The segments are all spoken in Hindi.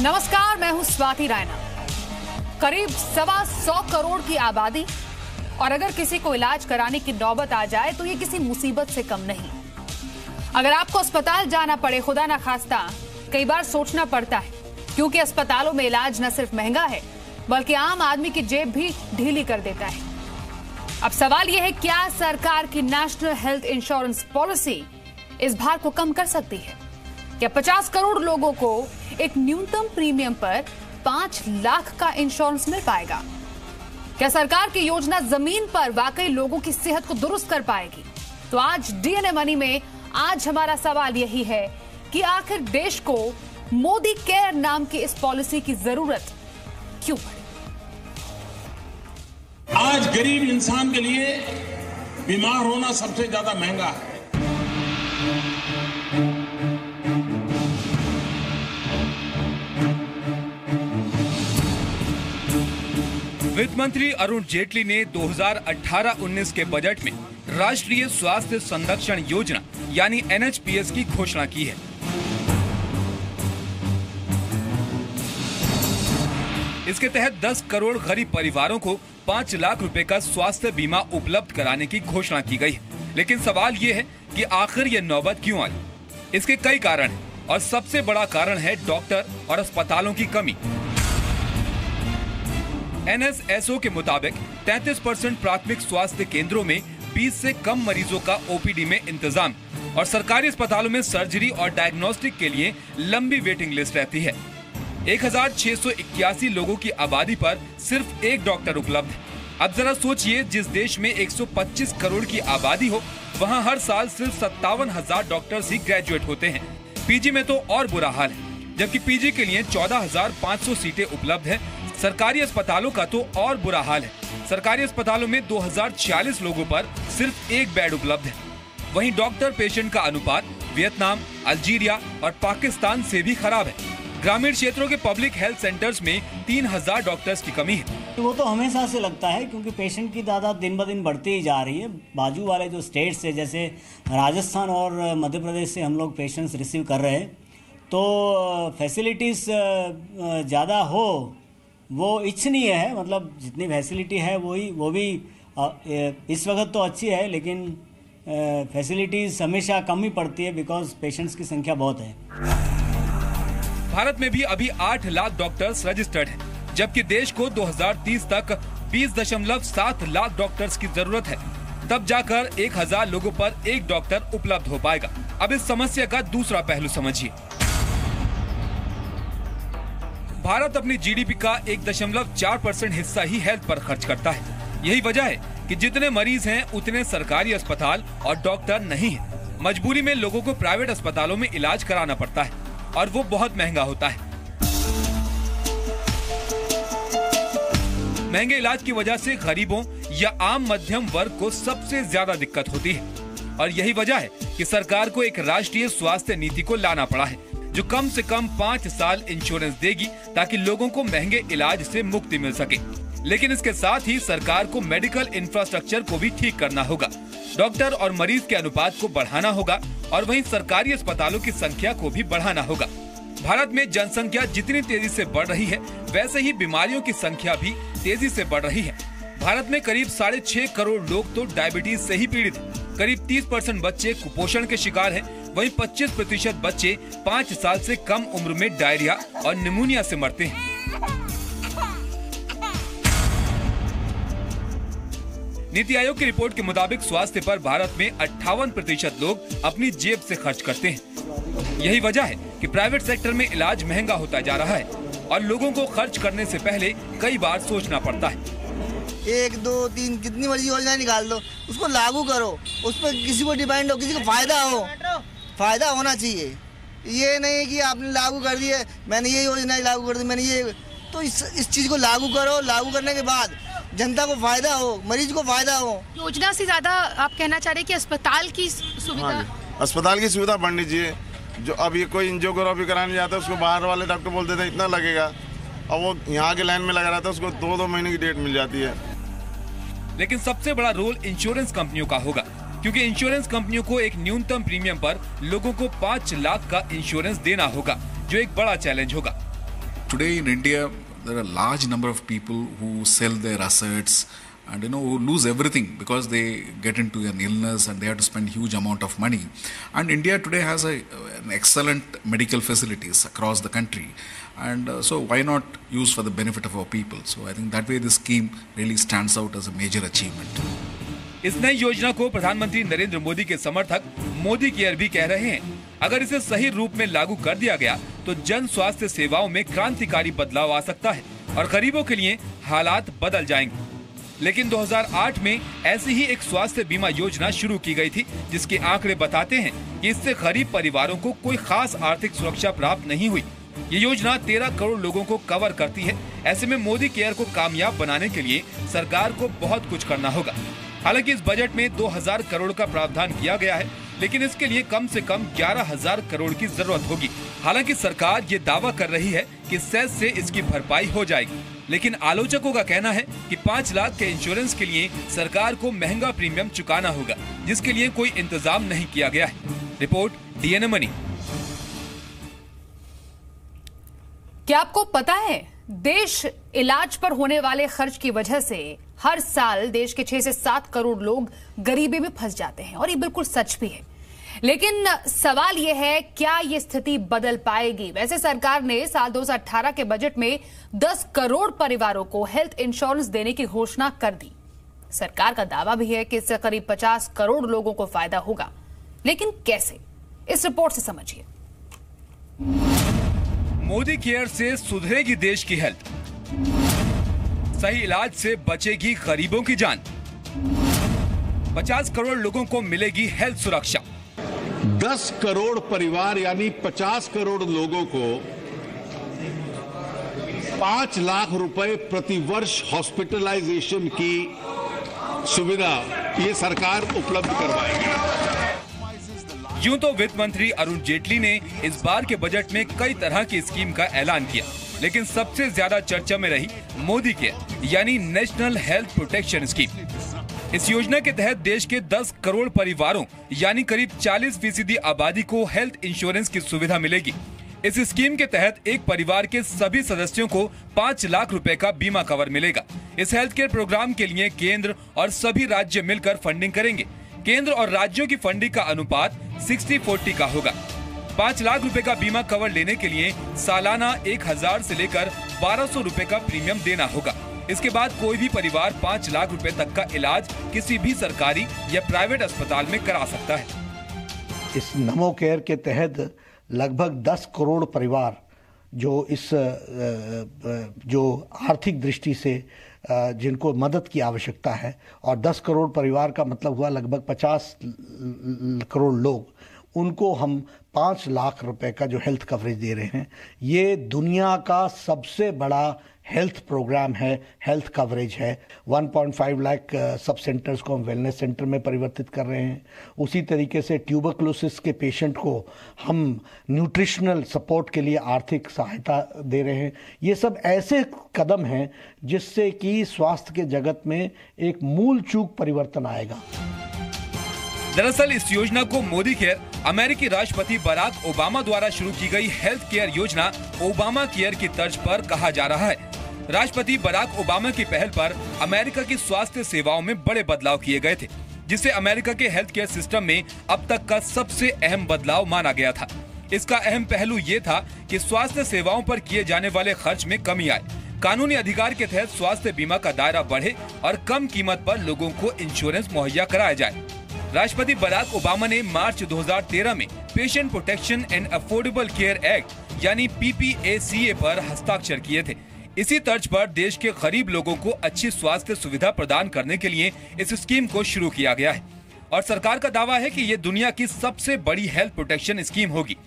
नमस्कार, मैं हूं स्वाति रायना। करीब 125 करोड़ की आबादी और अगर किसी को इलाज कराने की नौबत आ जाए तो ये किसी मुसीबत से कम नहीं। अगर आपको अस्पताल जाना पड़े, खुदा ना खास्ता, कई बार सोचना पड़ता है, क्योंकि अस्पतालों में इलाज न सिर्फ महंगा है बल्कि आम आदमी की जेब भी ढीली कर देता है। अब सवाल यह है, क्या सरकार की नेशनल हेल्थ इंश्योरेंस पॉलिसी इस भार को कम कर सकती है? क्या 50 करोड़ लोगों को एक न्यूनतम प्रीमियम पर 5 लाख का इंश्योरेंस मिल पाएगा? क्या सरकार की योजना जमीन पर वाकई लोगों की सेहत को दुरुस्त कर पाएगी? तो आज डीएनए मनी में आज हमारा सवाल यही है कि आखिर देश को मोदी केयर नाम की इस पॉलिसी की जरूरत क्यों पड़ी? आज गरीब इंसान के लिए बीमार होना सबसे ज्यादा महंगा है। वित्त मंत्री अरुण जेटली ने 2018-19 के बजट में राष्ट्रीय स्वास्थ्य संरक्षण योजना यानी NHPS की घोषणा की है। इसके तहत 10 करोड़ गरीब परिवारों को 5 लाख रुपए का स्वास्थ्य बीमा उपलब्ध कराने की घोषणा की गई है। लेकिन सवाल ये है कि आखिर ये नौबत क्यों आई? इसके कई कारण हैं और सबसे बड़ा कारण है डॉक्टर और अस्पतालों की कमी। NSSO के मुताबिक 33% प्राथमिक स्वास्थ्य केंद्रों में 20 से कम मरीजों का OPD में इंतजाम और सरकारी अस्पतालों में सर्जरी और डायग्नोस्टिक के लिए लंबी वेटिंग लिस्ट रहती है। 1681 लोगों की आबादी पर सिर्फ एक डॉक्टर उपलब्ध है। अब जरा सोचिए, जिस देश में 125 करोड़ की आबादी हो, वहां हर साल सिर्फ 57,000 डॉक्टर्स ही ग्रेजुएट होते हैं। PG में तो और बुरा हाल है, जबकि PG के लिए 14,500 सीटें उपलब्ध है। सरकारी अस्पतालों का तो और बुरा हाल है। सरकारी अस्पतालों में 2046 लोगों पर सिर्फ एक बेड उपलब्ध है। वहीं डॉक्टर पेशेंट का अनुपात वियतनाम, अल्जीरिया और पाकिस्तान से भी खराब है। ग्रामीण क्षेत्रों के पब्लिक हेल्थ सेंटर्स में 3000 डॉक्टर्स की कमी है। वो तो हमेशा से लगता है, क्योंकि पेशेंट की तादाद दिन ब दिन बढ़ती ही जा रही है। बाजू वाले जो स्टेट्स है, जैसे राजस्थान और मध्य प्रदेश से हम लोग पेशेंट्स रिसीव कर रहे हैं, तो फैसिलिटीज़ ज़्यादा हो वो इच्छनीय है। मतलब जितनी फैसिलिटी है वो भी इस वक्त तो अच्छी है, लेकिन फैसिलिटीज़ हमेशा कम ही पड़ती है, बिकॉज पेशेंट्स की संख्या बहुत है। भारत में भी अभी 8 लाख डॉक्टर्स रजिस्टर्ड हैं, जबकि देश को 2030 तक 20.7 लाख डॉक्टर्स की जरूरत है। तब जाकर 1000 लोगों पर एक डॉक्टर उपलब्ध हो पाएगा। अब इस समस्या का दूसरा पहलू समझिए। भारत अपनी GDP का 1.4% हिस्सा ही हेल्थ पर खर्च करता है। यही वजह है कि जितने मरीज हैं उतने सरकारी अस्पताल और डॉक्टर नहीं है। मजबूरी में लोगों को प्राइवेट अस्पतालों में इलाज कराना पड़ता है और वो बहुत महंगा होता है। महंगे इलाज की वजह से गरीबों या आम मध्यम वर्ग को सबसे ज्यादा दिक्कत होती है और यही वजह है कि सरकार को एक राष्ट्रीय स्वास्थ्य नीति को लाना पड़ा है, जो कम से कम 5 साल इंश्योरेंस देगी ताकि लोगों को महंगे इलाज से मुक्ति मिल सके। लेकिन इसके साथ ही सरकार को मेडिकल इंफ्रास्ट्रक्चर को भी ठीक करना होगा, डॉक्टर और मरीज के अनुपात को बढ़ाना होगा और वहीं सरकारी अस्पतालों की संख्या को भी बढ़ाना होगा। भारत में जनसंख्या जितनी तेजी से बढ़ रही है, वैसे ही बीमारियों की संख्या भी तेजी से बढ़ रही है। भारत में करीब 6.5 करोड़ लोग तो डायबिटीज से ही पीड़ित हैं। करीब 30% बच्चे कुपोषण के शिकार हैं। वहीं 25% बच्चे 5 साल से कम उम्र में डायरिया और निमोनिया से मरते हैं। नीति आयोग की रिपोर्ट के मुताबिक स्वास्थ्य पर भारत में 58% लोग अपनी जेब से खर्च करते हैं। यही वजह है कि प्राइवेट सेक्टर में इलाज महंगा होता जा रहा है और लोगों को खर्च करने से पहले कई बार सोचना पड़ता है। 1, 2, 3 जितनी मर्जी योजना निकाल दो, उसको लागू करो, उस पर किसी को डिपेंड हो, किसी को फायदा होना चाहिए। ये नहीं कि आपने लागू कर दिए, मैंने ये योजना लागू कर दी, मैंने ये, तो इस चीज को लागू करो। लागू करने के बाद जनता को फायदा हो, मरीज को फायदा हो। योजना से ज्यादा आप कहना चाह रहे हैं कि अस्पताल की सुविधा, अस्पताल की सुविधा बढ़नी चाहिए। जो अब ये कोई एंजियोग्राफी कराने जाता है, उसको बाहर वाले डॉक्टर बोलते थे इतना लगेगा, और वो यहाँ के लाइन में लगा रहता है, उसको 2-2 महीने की डेट मिल जाती है। लेकिन सबसे बड़ा रोल इंश्योरेंस कंपनियों का होगा, क्योंकि इंश्योरेंस कंपनियों को एक न्यूनतम प्रीमियम पर लोगों को 5 लाख का इंश्योरेंस देना होगा, जो एक बड़ा चैलेंज होगा। today in India, there are a large number of people who sell their assets and who lose everything because they get into an illness and they have to spend huge amount of money. And India today has an excellent medical facilities across the country, and so why not use for the benefit of our people? So I think that way this scheme really stands out as a major achievement. इस नई योजना को प्रधानमंत्री नरेंद्र मोदी के समर्थक मोदी केयर भी कह रहे हैं। अगर इसे सही रूप में लागू कर दिया गया तो जन स्वास्थ्य सेवाओं में क्रांतिकारी बदलाव आ सकता है और गरीबों के लिए हालात बदल जाएंगे। लेकिन 2008 में ऐसी ही एक स्वास्थ्य बीमा योजना शुरू की गई थी, जिसके आंकड़े बताते हैं कि इससे गरीब परिवारों को कोई खास आर्थिक सुरक्षा प्राप्त नहीं हुई। ये योजना 13 करोड़ लोगों को कवर करती है। ऐसे में मोदी केयर को कामयाब बनाने के लिए सरकार को बहुत कुछ करना होगा। हालांकि इस बजट में 2000 करोड़ का प्रावधान किया गया है, लेकिन इसके लिए कम से कम 11,000 करोड़ की जरूरत होगी। हालांकि सरकार ये दावा कर रही है कि सेस से इसकी भरपाई हो जाएगी, लेकिन आलोचकों का कहना है कि 5 लाख के इंश्योरेंस के लिए सरकार को महंगा प्रीमियम चुकाना होगा, जिसके लिए कोई इंतजाम नहीं किया गया है। Report DNA money. क्या आपको पता है, देश इलाज पर होने वाले खर्च की वजह से हर साल देश के 6 से 7 करोड़ लोग गरीबी में फंस जाते हैं, और ये बिल्कुल सच भी है। लेकिन सवाल यह है, क्या ये स्थिति बदल पाएगी? वैसे सरकार ने साल 2018 के बजट में 10 करोड़ परिवारों को हेल्थ इंश्योरेंस देने की घोषणा कर दी। सरकार का दावा भी है कि इससे करीब 50 करोड़ लोगों को फायदा होगा, लेकिन कैसे? इस रिपोर्ट से समझिए। मोदी केयर से सुधरेगी देश की हेल्थ, सही इलाज से बचेगी गरीबों की जान, 50 करोड़ लोगों को मिलेगी हेल्थ सुरक्षा। 10 करोड़ परिवार यानी 50 करोड़ लोगों को 5 लाख रुपए प्रति वर्ष हॉस्पिटलाइजेशन की सुविधा ये सरकार उपलब्ध करवाएगी। यूं तो वित्त मंत्री अरुण जेटली ने इस बार के बजट में कई तरह की स्कीम का ऐलान किया, लेकिन सबसे ज्यादा चर्चा में रही मोदी केयर यानी नेशनल हेल्थ प्रोटेक्शन स्कीम। इस योजना के तहत देश के 10 करोड़ परिवारों यानी करीब 40% आबादी को हेल्थ इंश्योरेंस की सुविधा मिलेगी। इस स्कीम के तहत एक परिवार के सभी सदस्यों को 5 लाख रुपए का बीमा कवर मिलेगा। इस हेल्थ केयर प्रोग्राम के लिए केंद्र और सभी राज्य मिलकर फंडिंग करेंगे। केंद्र और राज्यों की फंडिंग का अनुपात 60-40 का होगा। 5 लाख रुपए का बीमा कवर लेने के लिए सालाना 1000 से लेकर 1200 रुपए का प्रीमियम देना होगा। इसके बाद कोई भी परिवार 5 लाख रुपए तक का इलाज किसी भी सरकारी या प्राइवेट अस्पताल में करा सकता है। इस नमो केयर के तहत लगभग 10 करोड़ परिवार जो आर्थिक दृष्टि से जिनको मदद की आवश्यकता है, और 10 करोड़ परिवार का मतलब हुआ लगभग 50 करोड़ लोग, उनको हम 5 लाख रुपए का जो हेल्थ कवरेज दे रहे हैं। ये दुनिया का सबसे बड़ा हेल्थ प्रोग्राम है, हेल्थ कवरेज है। 1.5 लाख सब सेंटर्स को हम वेलनेस सेंटर में परिवर्तित कर रहे हैं। उसी तरीके से ट्यूबरकुलोसिस के पेशेंट को हम न्यूट्रिशनल सपोर्ट के लिए आर्थिक सहायता दे रहे हैं। ये सब ऐसे कदम हैं जिससे कि स्वास्थ्य के जगत में एक मूल चूक परिवर्तन आएगा। दरअसल इस योजना को मोदी केयर अमेरिकी राष्ट्रपति बराक ओबामा द्वारा शुरू की गई हेल्थ केयर योजना ओबामा केयर की तर्ज पर कहा जा रहा है। राष्ट्रपति बराक ओबामा की पहल पर अमेरिका की स्वास्थ्य सेवाओं में बड़े बदलाव किए गए थे, जिसे अमेरिका के हेल्थ केयर सिस्टम में अब तक का सबसे अहम बदलाव माना गया था। इसका अहम पहलू ये था कि स्वास्थ्य सेवाओं पर किए जाने वाले खर्च में कमी आए, कानूनी अधिकार के तहत स्वास्थ्य बीमा का दायरा बढ़े और कम कीमत पर लोगों को इंश्योरेंस मुहैया कराया जाए। राष्ट्रपति बराक ओबामा ने मार्च 2013 में patient protection and affordable care act यानी PPACA पर हस्ताक्षर किए थे। इसी तर्ज पर देश के गरीब लोगों को अच्छी स्वास्थ्य सुविधा प्रदान करने के लिए इस स्कीम को शुरू किया गया है, और सरकार का दावा है कि ये दुनिया की सबसे बड़ी हेल्थ प्रोटेक्शन स्कीम होगी।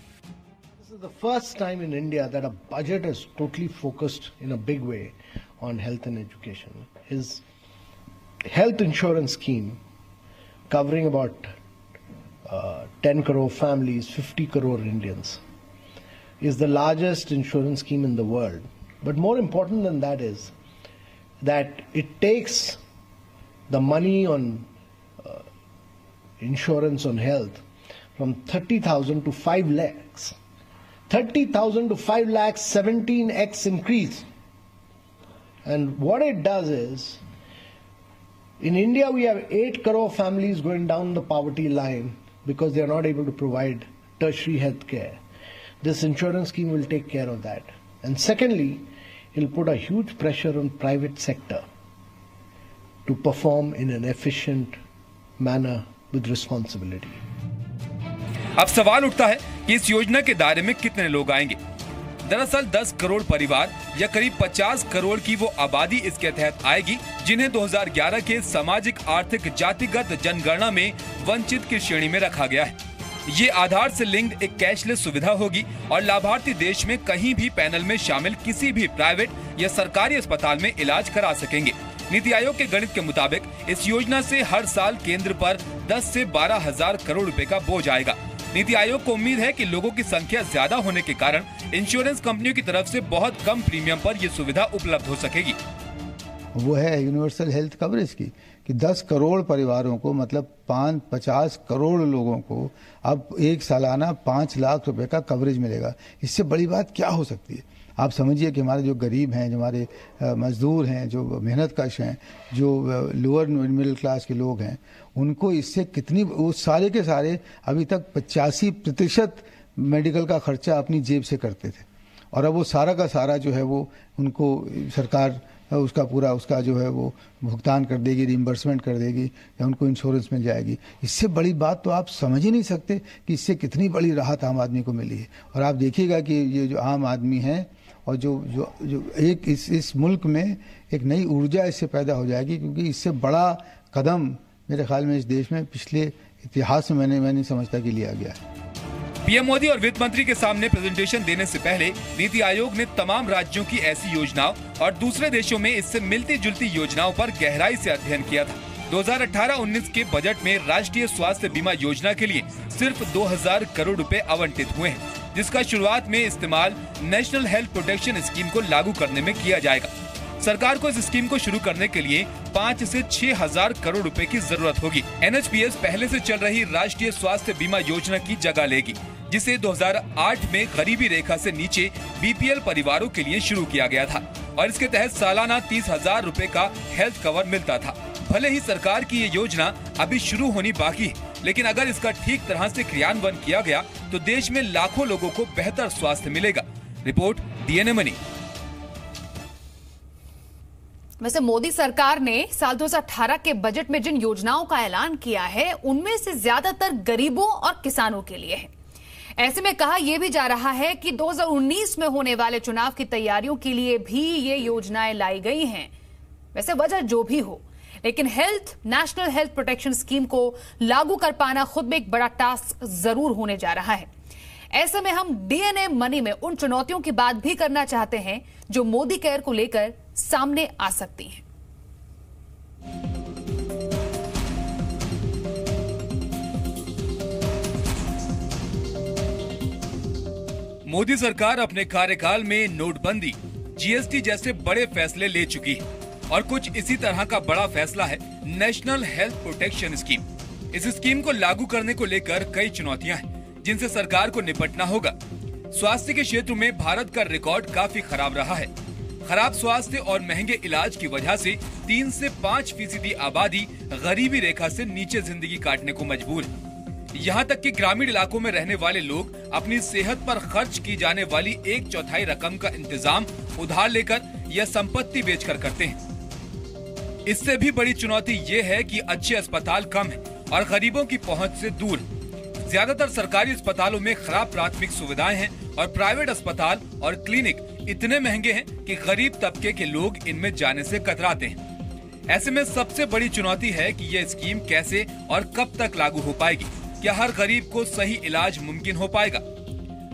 This is the first time in India that a budget is totally focused in a big way on health and education. His health insurance scheme covering about 10 crore families, 50 crore Indians, is the largest insurance scheme in the world. But more important than that is that it takes the money on insurance on health from 30,000 to 5 lakhs. 30,000 to 5 lakhs, 17x increase. And what it does is, in India we have 8 crore families going down the poverty line because they are not able to provide tertiary health care. This insurance scheme will take care of that. And secondly, it will put a huge pressure on private sector to perform in an efficient manner with responsibility. अब सवाल उठता है कि इस योजना के दायरे में कितने लोग आएंगे। दरअसल 10 करोड़ परिवार या करीब 50 करोड़ की वो आबादी इसके तहत आएगी जिन्हें 2011 के सामाजिक आर्थिक जातिगत जनगणना में वंचित की श्रेणी में रखा गया है। ये आधार से लिंक्ड एक कैशलेस सुविधा होगी और लाभार्थी देश में कहीं भी पैनल में शामिल किसी भी प्राइवेट या सरकारी अस्पताल में इलाज करा सकेंगे। नीति आयोग के गणित के मुताबिक इस योजना से हर साल केंद्र पर 10 से 12 हजार करोड़ रुपए का बोझ आएगा। नीति आयोग को उम्मीद है कि लोगों की संख्या ज्यादा होने के कारण इंश्योरेंस कंपनियों की तरफ से बहुत कम प्रीमियम पर ये सुविधा उपलब्ध हो सकेगी। वो है यूनिवर्सल हेल्थ कवरेज की कि 10 करोड़ परिवारों को मतलब 50 करोड़ लोगों को अब एक सालाना 5 लाख रुपए का कवरेज मिलेगा। इससे बड़ी बात क्या हो सकती है? आप समझिए कि हमारे जो गरीब हैं, जो हमारे मजदूर हैं, जो मेहनत कश हैं, जो लोअर मिडिल क्लास के लोग हैं, उनको इससे कितनी, वो सारे के सारे अभी तक 85% मेडिकल का खर्चा अपनी जेब से करते थे और अब वो सारा का सारा जो है वो उनको सरकार उसका पूरा उसका जो है वो भुगतान कर देगी, रिइंबर्समेंट कर देगी या उनको इंश्योरेंस मिल जाएगी। इससे बड़ी बात तो आप समझ ही नहीं सकते कि इससे कितनी बड़ी राहत आम आदमी को मिली है। और आप देखिएगा कि ये जो आम आदमी है और जो एक इस मुल्क में एक नई ऊर्जा इससे पैदा हो जाएगी, क्योंकि इससे बड़ा कदम मेरे ख्याल में इस देश में पिछले इतिहास में मैं नहीं समझता कि लिया गया है। पीएम मोदी और वित्त मंत्री के सामने प्रेजेंटेशन देने से पहले नीति आयोग ने तमाम राज्यों की ऐसी योजनाओं और दूसरे देशों में इससे मिलती जुलती योजनाओं पर गहराई से अध्ययन किया था। 2018-19 के बजट में राष्ट्रीय स्वास्थ्य बीमा योजना के लिए सिर्फ 2000 करोड़ रुपए आवंटित हुए हैं, जिसका शुरुआत में इस्तेमाल नेशनल हेल्थ प्रोटेक्शन स्कीम को लागू करने में किया जाएगा। सरकार को इस स्कीम को शुरू करने के लिए 5 से 6 हजार करोड़ रुपए की जरूरत होगी। NHPS पहले से चल रही राष्ट्रीय स्वास्थ्य बीमा योजना की जगह लेगी, जिसे 2008 में गरीबी रेखा से नीचे BPL परिवारों के लिए शुरू किया गया था और इसके तहत सालाना 30,000 रुपए का हेल्थ कवर मिलता था। भले ही सरकार की ये योजना अभी शुरू होनी बाकी है, लेकिन अगर इसका ठीक तरह से क्रियान्वयन किया गया तो देश में लाखों लोगों को बेहतर स्वास्थ्य मिलेगा। Report DNA money. वैसे मोदी सरकार ने साल 2018 के बजट में जिन योजनाओं का ऐलान किया है उनमें से ज्यादातर गरीबों और किसानों के लिए है। ऐसे में कहा यह भी जा रहा है कि 2019 में होने वाले चुनाव की तैयारियों के लिए भी ये योजनाएं लाई गई हैं। वैसे वजह जो भी हो, लेकिन नेशनल हेल्थ प्रोटेक्शन स्कीम को लागू कर पाना खुद में एक बड़ा टास्क जरूर होने जा रहा है। ऐसे में हम DNA मनी में उन चुनौतियों की बात भी करना चाहते हैं जो मोदी केयर को लेकर सामने आ सकती हैं। मोदी सरकार अपने कार्यकाल में नोटबंदी, GST जैसे बड़े फैसले ले चुकी है और कुछ इसी तरह का बड़ा फैसला है नेशनल हेल्थ प्रोटेक्शन स्कीम। इस स्कीम को लागू करने को लेकर कई चुनौतियां हैं जिनसे सरकार को निपटना होगा। स्वास्थ्य के क्षेत्र में भारत का रिकॉर्ड काफी खराब रहा है। खराब स्वास्थ्य और महंगे इलाज की वजह से 3 से 5% आबादी गरीबी रेखा से नीचे जिंदगी काटने को मजबूर है। यहाँ तक कि ग्रामीण इलाकों में रहने वाले लोग अपनी सेहत पर खर्च की जाने वाली 1/4 रकम का इंतजाम उधार लेकर या संपत्ति बेचकर करते हैं। इससे भी बड़ी चुनौती ये है कि अच्छे अस्पताल कम है और गरीबों की पहुँच से दूर है। ज्यादातर सरकारी अस्पतालों में खराब प्राथमिक सुविधाएं हैं और प्राइवेट अस्पताल और क्लिनिक इतने महंगे हैं कि गरीब तबके के लोग इनमें जाने से कतराते हैं। ऐसे में सबसे बड़ी चुनौती है कि यह स्कीम कैसे और कब तक लागू हो पाएगी। क्या हर गरीब को सही इलाज मुमकिन हो पाएगा?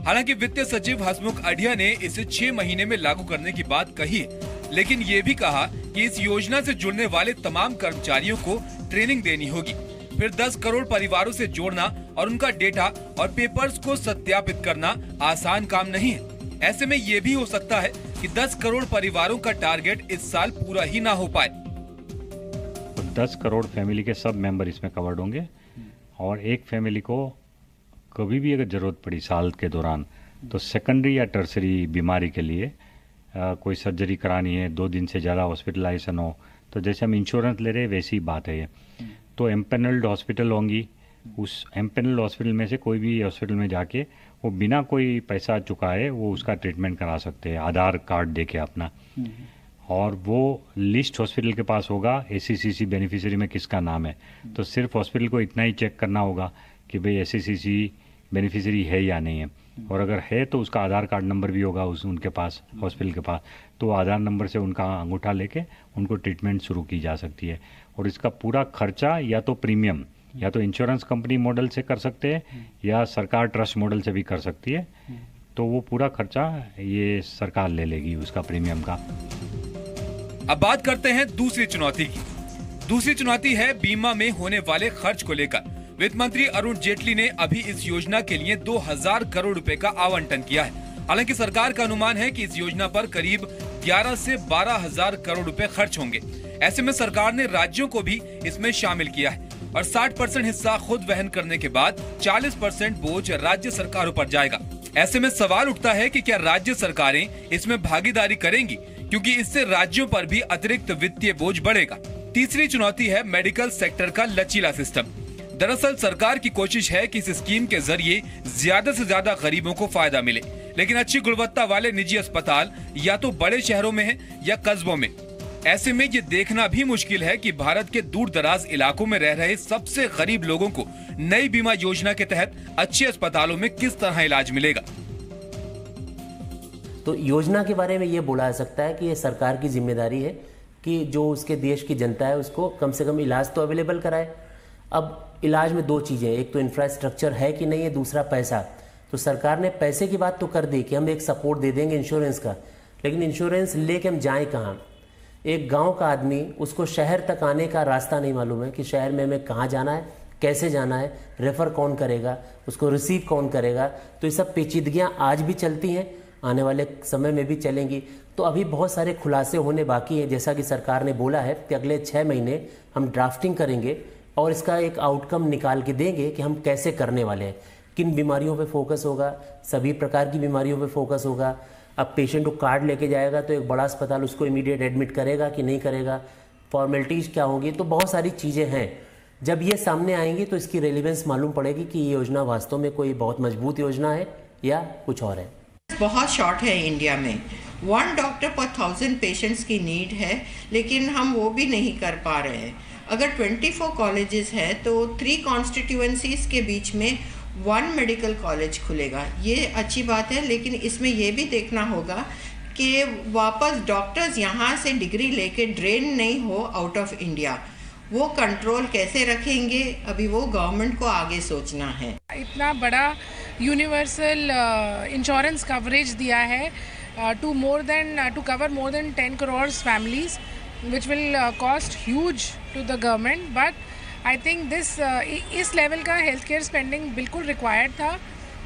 हालांकि वित्त सचिव हसमुख अढ़िया ने इसे 6 महीने में लागू करने की बात कही है, लेकिन ये भी कहा कि इस योजना से जुड़ने वाले तमाम कर्मचारियों को ट्रेनिंग देनी होगी। फिर 10 करोड़ परिवारों से जोड़ना और उनका डेटा और पेपर्स को सत्यापित करना आसान काम नहीं है। ऐसे में ये भी हो सकता है कि 10 करोड़ परिवारों का टारगेट इस साल पूरा ही ना हो पाए। तो 10 करोड़ फैमिली के सब मेंबर इसमें कवर्ड होंगे और एक फैमिली को कभी भी अगर जरूरत पड़ी साल के दौरान तो सेकेंडरी या टर्सरी बीमारी के लिए कोई सर्जरी करानी है, 2 दिन से ज़्यादा हॉस्पिटलाइजेशन हो, तो जैसे हम इंश्योरेंस ले रहे हैं वैसी बात है ये। तो एम्पेनल्ड हॉस्पिटल होंगी, उस एम्पेनल्ड हॉस्पिटल में से कोई भी हॉस्पिटल में जाके वो बिना कोई पैसा चुकाए वो उसका ट्रीटमेंट करा सकते हैं, आधार कार्ड देके अपना। और वो लिस्ट हॉस्पिटल के पास होगा ACCC बेनिफिशियरी में किसका नाम है, तो सिर्फ हॉस्पिटल को इतना ही चेक करना होगा कि भाई ACCC बेनिफिशियरी है या नहीं है, और अगर है तो उसका आधार कार्ड नंबर भी होगा उनके पास, हॉस्पिटल के पास, तो आधार नंबर से उनका अंगूठा लेके उनको ट्रीटमेंट शुरू की जा सकती है। और इसका पूरा खर्चा या तो प्रीमियम या तो इंश्योरेंस कंपनी मॉडल से कर सकते हैं या सरकार ट्रस्ट मॉडल से भी कर सकती है, तो वो पूरा खर्चा ये सरकार ले लेगी उसका प्रीमियम का। अब बात करते हैं दूसरी चुनौती की। दूसरी चुनौती है बीमा में होने वाले खर्च को लेकर। वित्त मंत्री अरुण जेटली ने अभी इस योजना के लिए 2000 करोड़ रुपए का आवंटन किया है। हालांकि सरकार का अनुमान है कि इस योजना पर करीब 11 से 12,000 करोड़ रुपए खर्च होंगे। ऐसे में सरकार ने राज्यों को भी इसमें शामिल किया है और 60% हिस्सा खुद वहन करने के बाद 40% बोझ राज्य सरकारों पर जाएगा। ऐसे में सवाल उठता है कि क्या राज्य सरकारें इसमें भागीदारी करेंगी, क्योंकि इससे राज्यों पर भी अतिरिक्त वित्तीय बोझ बढ़ेगा। तीसरी चुनौती है मेडिकल सेक्टर का लचीला सिस्टम। दरअसल सरकार की कोशिश है कि इस स्कीम के जरिए ज्यादा से ज्यादा गरीबों को फायदा मिले, लेकिन अच्छी गुणवत्ता वाले निजी अस्पताल या तो बड़े शहरों में है या कस्बों में। ऐसे में ये देखना भी मुश्किल है कि भारत के दूर दराज इलाकों में रह रहे सबसे गरीब लोगों को नई बीमा योजना के तहत अच्छे अस्पतालों में किस तरह इलाज मिलेगा। तो योजना के बारे में ये बोला जा सकता है कि ये सरकार की जिम्मेदारी है कि जो उसके देश की जनता है उसको कम से कम इलाज तो अवेलेबल कराए। अब इलाज में 2 चीज़ें, एक तो इंफ्रास्ट्रक्चर है कि नहीं है, दूसरा पैसा। तो सरकार ने पैसे की बात तो कर दी कि हम एक सपोर्ट दे देंगे इंश्योरेंस का, लेकिन इंश्योरेंस लेके हम जाएं कहाँ। एक गांव का आदमी, उसको शहर तक आने का रास्ता नहीं मालूम है कि शहर में हमें कहाँ जाना है, कैसे जाना है, रेफ़र कौन करेगा, उसको रिसीव कौन करेगा। तो ये सब पेचीदगियाँ आज भी चलती हैं, आने वाले समय में भी चलेंगी। तो अभी बहुत सारे खुलासे होने बाकी हैं। जैसा कि सरकार ने बोला है कि अगले 6 महीने हम ड्राफ्टिंग करेंगे और इसका एक आउटकम निकाल के देंगे कि हम कैसे करने वाले हैं, किन बीमारियों पे फोकस होगा, सभी प्रकार की बीमारियों पे फोकस होगा। अब पेशेंट को कार्ड लेके जाएगा तो एक बड़ा अस्पताल उसको इमीडिएट एडमिट करेगा कि नहीं करेगा, फॉर्मेलिटीज़ क्या होंगी, तो बहुत सारी चीज़ें हैं। जब ये सामने आएंगी तो इसकी रेलिवेंस मालूम पड़ेगी कि ये योजना वास्तव में कोई बहुत मजबूत योजना है या कुछ और है। बहुत शॉर्ट है इंडिया में, 1 डॉक्टर पर 1000 पेशेंट्स की नीड है, लेकिन हम वो भी नहीं कर पा रहे हैं। अगर 24 कॉलेजेस है तो 3 कॉन्स्टिट्यूएंसीज के बीच में 1 मेडिकल कॉलेज खुलेगा। ये अच्छी बात है, लेकिन इसमें ये भी देखना होगा कि वापस डॉक्टर्स यहाँ से डिग्री लेके ड्रेन नहीं हो आउट ऑफ इंडिया। वो कंट्रोल कैसे रखेंगे, अभी वो गवर्नमेंट को आगे सोचना है। इतना बड़ा यूनिवर्सल इंश्योरेंस कवरेज दिया है to cover more than 10 crore families, which will cost huge to the government, but I think this इस लेवल का हेल्थ केयर स्पेंडिंग बिल्कुल रिक्वायर्ड था,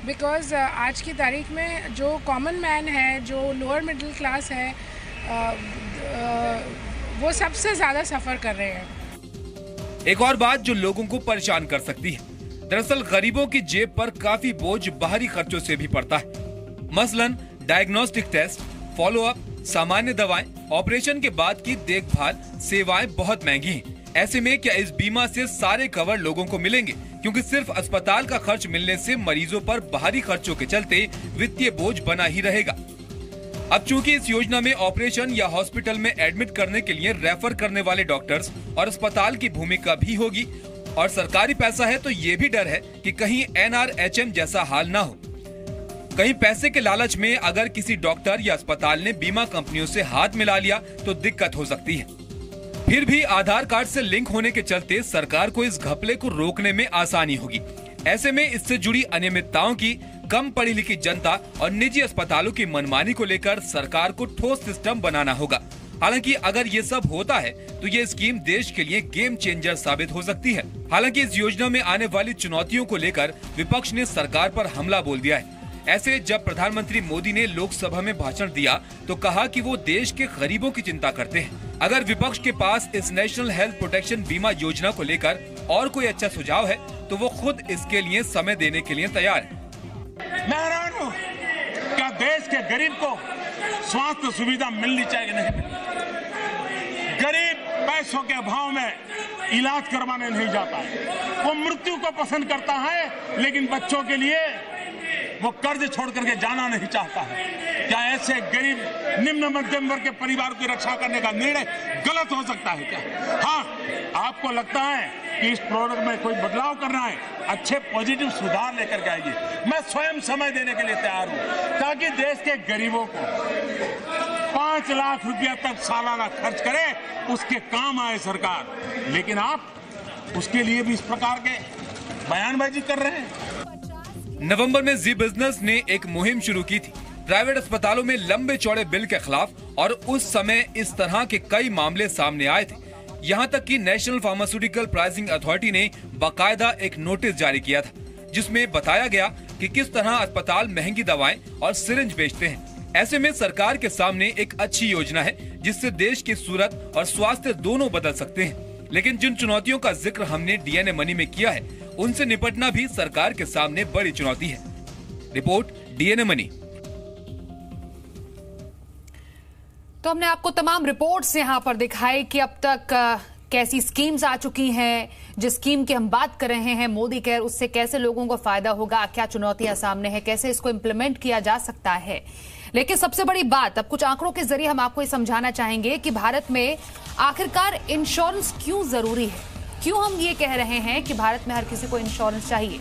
बिकॉज आज की तारीख में जो कॉमन मैन है, जो लोअर मिडिल क्लास है, वो सबसे ज़्यादा सफ़र कर रहे हैं। एक और बात जो लोगों को परेशान कर सकती है, दरअसल गरीबों की जेब पर काफी बोझ बाहरी खर्चों से भी पड़ता है। मसलन डायग्नोस्टिक टेस्ट, फॉलो अप, सामान्य दवाएं, ऑपरेशन के बाद की देखभाल, सेवाएं बहुत महंगी हैं। ऐसे में क्या इस बीमा से सारे कवर लोगों को मिलेंगे? क्योंकि सिर्फ अस्पताल का खर्च मिलने से मरीजों पर बाहरी खर्चों के चलते वित्तीय बोझ बना ही रहेगा। अब चूंकि इस योजना में ऑपरेशन या हॉस्पिटल में एडमिट करने के लिए रेफर करने वाले डॉक्टर्स और अस्पताल की भूमिका भी होगी और सरकारी पैसा है, तो ये भी डर है कि कहीं NRHM जैसा हाल ना हो। कहीं पैसे के लालच में अगर किसी डॉक्टर या अस्पताल ने बीमा कंपनियों से हाथ मिला लिया तो दिक्कत हो सकती है। फिर भी आधार कार्ड से लिंक होने के चलते सरकार को इस घपले को रोकने में आसानी होगी। ऐसे में इससे जुड़ी अनियमितताओं की, कम पढ़ी लिखी जनता और निजी अस्पतालों की मनमानी को लेकर सरकार को ठोस सिस्टम बनाना होगा। हालांकि अगर ये सब होता है तो ये स्कीम देश के लिए गेम चेंजर साबित हो सकती है। हालांकि इस योजना में आने वाली चुनौतियों को लेकर विपक्ष ने सरकार पर हमला बोल दिया है। ऐसे जब प्रधानमंत्री मोदी ने लोकसभा में भाषण दिया तो कहा कि वो देश के गरीबों की चिंता करते हैं। अगर विपक्ष के पास इस नेशनल हेल्थ प्रोटेक्शन बीमा योजना को लेकर और कोई अच्छा सुझाव है तो वो खुद इसके लिए समय देने के लिए तैयार है। मैं हैरान हूँ, देश के गरीब को स्वास्थ्य सुविधा मिलनी चाहिए कि नहीं मिलनी। गरीब पैसों के अभाव में इलाज करवाने नहीं जाता है, वो मृत्यु को पसंद करता है, लेकिन बच्चों के लिए वो कर्ज छोड़ करके जाना नहीं चाहता है। क्या ऐसे गरीब निम्न मध्यम वर्ग के परिवार की रक्षा करने का निर्णय गलत हो सकता है क्या? हाँ, आपको लगता है कि इस प्रोडक्ट में कोई बदलाव करना है, अच्छे पॉजिटिव सुधार लेकर के आइए। मैं स्वयं समय देने के लिए तैयार हूं ताकि देश के गरीबों को 5 लाख रुपया तक सालाना खर्च करे, उसके काम आए सरकार। लेकिन आप उसके लिए भी इस प्रकार के बयानबाजी कर रहे हैं। नवंबर में जी बिजनेस ने एक मुहिम शुरू की थी प्राइवेट अस्पतालों में लंबे चौड़े बिल के खिलाफ, और उस समय इस तरह के कई मामले सामने आए थे। यहाँ तक कि नेशनल फार्मास्यूटिकल प्राइसिंग अथॉरिटी ने बाकायदा एक नोटिस जारी किया था, जिसमें बताया गया कि किस तरह अस्पताल महंगी दवाएं और सिरिंज बेचते हैं। ऐसे में सरकार के सामने एक अच्छी योजना है जिससे देश की सूरत और स्वास्थ्य दोनों बदल सकते हैं। लेकिन जिन चुनौतियों का जिक्र हमने डीएनए मनी में किया है, उनसे निपटना भी सरकार के सामने बड़ी चुनौती है। Report DNA money. तो हमने आपको तमाम रिपोर्ट्स यहाँ पर दिखाई कि अब तक कैसी स्कीम्स आ चुकी हैं। जिस स्कीम की हम बात कर रहे हैं मोदी केयर, उससे कैसे लोगों को फायदा होगा, क्या चुनौतियां सामने है, कैसे इसको इम्प्लीमेंट किया जा सकता है। लेकिन सबसे बड़ी बात, अब कुछ आंकड़ों के जरिए हम आपको ये समझाना चाहेंगे कि भारत में आखिरकार इंश्योरेंस क्यों जरूरी है, क्यों हम ये कह रहे हैं कि भारत में हर किसी को इंश्योरेंस चाहिए।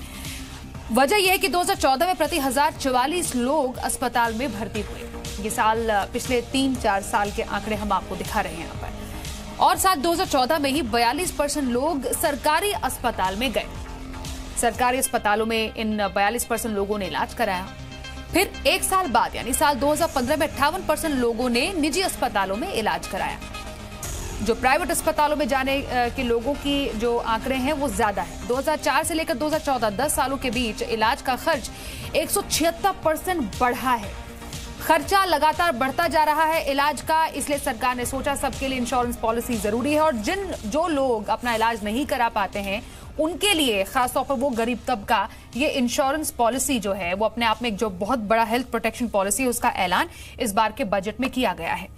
वजह यह है कि 2014 में प्रति 1044 लोग अस्पताल में भर्ती हुए। ये साल पिछले 3-4 साल के आंकड़े हम आपको दिखा रहे हैं यहाँ पर। और साथ 2014 में ही 42% लोग सरकारी अस्पताल में गए। सरकारी अस्पतालों में इन 42% लोगों ने इलाज कराया। फिर एक साल बाद यानी साल 2015 में 58% लोगों ने निजी अस्पतालों में इलाज कराया। जो प्राइवेट अस्पतालों में जाने के लोगों की जो आंकड़े हैं वो ज्यादा है। 2004 से लेकर 2014 10 सालों के बीच इलाज का खर्च 176% बढ़ा है। खर्चा लगातार बढ़ता जा रहा है इलाज का, इसलिए सरकार ने सोचा सबके लिए इंश्योरेंस पॉलिसी जरूरी है। और जो लोग अपना इलाज नहीं करा पाते हैं उनके लिए, खासतौर पर वो गरीब तबका, ये इंश्योरेंस पॉलिसी जो है वो अपने आप में एक जो बहुत बड़ा हेल्थ प्रोटेक्शन पॉलिसी है उसका ऐलान इस बार के बजट में किया गया है।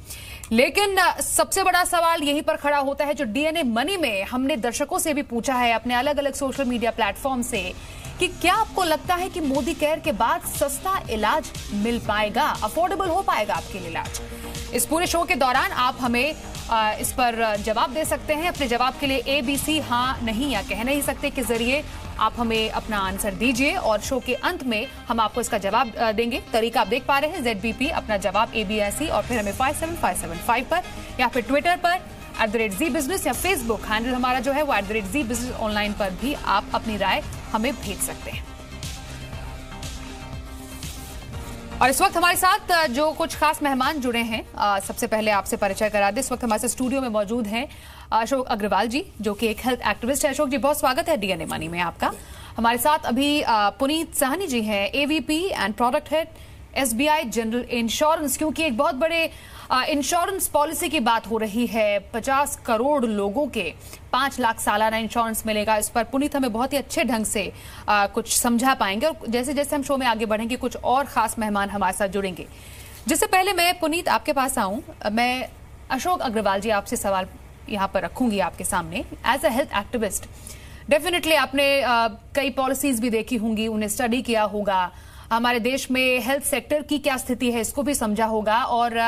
लेकिन सबसे बड़ा सवाल यहीं पर खड़ा होता है जो डीएनए मनी में हमने दर्शकों से भी पूछा है अपने अलग अलग सोशल मीडिया प्लेटफॉर्म से, कि क्या आपको लगता है कि मोदी केयर के बाद सस्ता इलाज मिल पाएगा, अफोर्डेबल हो पाएगा आपके लिए इलाज? इस पूरे शो के दौरान आप हमें इस पर जवाब दे सकते हैं। अपने जवाब के लिए ABC हाँ नहीं या कह नहीं सकते के जरिए आप हमें अपना आंसर दीजिए और शो के अंत में हम आपको इसका जवाब देंगे। तरीका आप देख पा रहे हैं, ZBP अपना जवाब ABSE और फिर हमें 57575 पर या फिर ट्विटर पर @ZBusiness या फेसबुक हैंडल हमारा जो है वो @ZBusiness ऑनलाइन पर भी आप अपनी राय हमें भेज सकते हैं। और इस वक्त हमारे साथ जो कुछ खास मेहमान जुड़े हैं, सबसे पहले आपसे परिचय करा दें। इस वक्त हमारे साथ स्टूडियो में मौजूद हैं अशोक अग्रवाल जी, जो कि एक हेल्थ एक्टिविस्ट है। अशोक जी, बहुत स्वागत है डीएनए मनी में आपका। हमारे साथ अभी पुनीत साहनी जी हैं, AVP and product head SBI general insurance. क्योंकि एक बहुत बड़े इंश्योरेंस पॉलिसी की बात हो रही है, 50 करोड़ लोगों के 5 लाख सालाना इंश्योरेंस मिलेगा। इस पर पुनीत हमें बहुत ही अच्छे ढंग से कुछ समझा पाएंगे और जैसे जैसे हम शो में आगे बढ़ेंगे कुछ और खास मेहमान हमारे साथ जुड़ेंगे। जिससे पहले मैं पुनीत आपके पास आऊं, मैं अशोक अग्रवाल जी आपसे सवाल यहाँ पर रखूंगी आपके सामने। As a health activist definitely आपने कई पॉलिसीज भी देखी होंगी, उन्हें स्टडी किया होगा, हमारे देश में हेल्थ सेक्टर की क्या स्थिति है इसको भी समझा होगा, और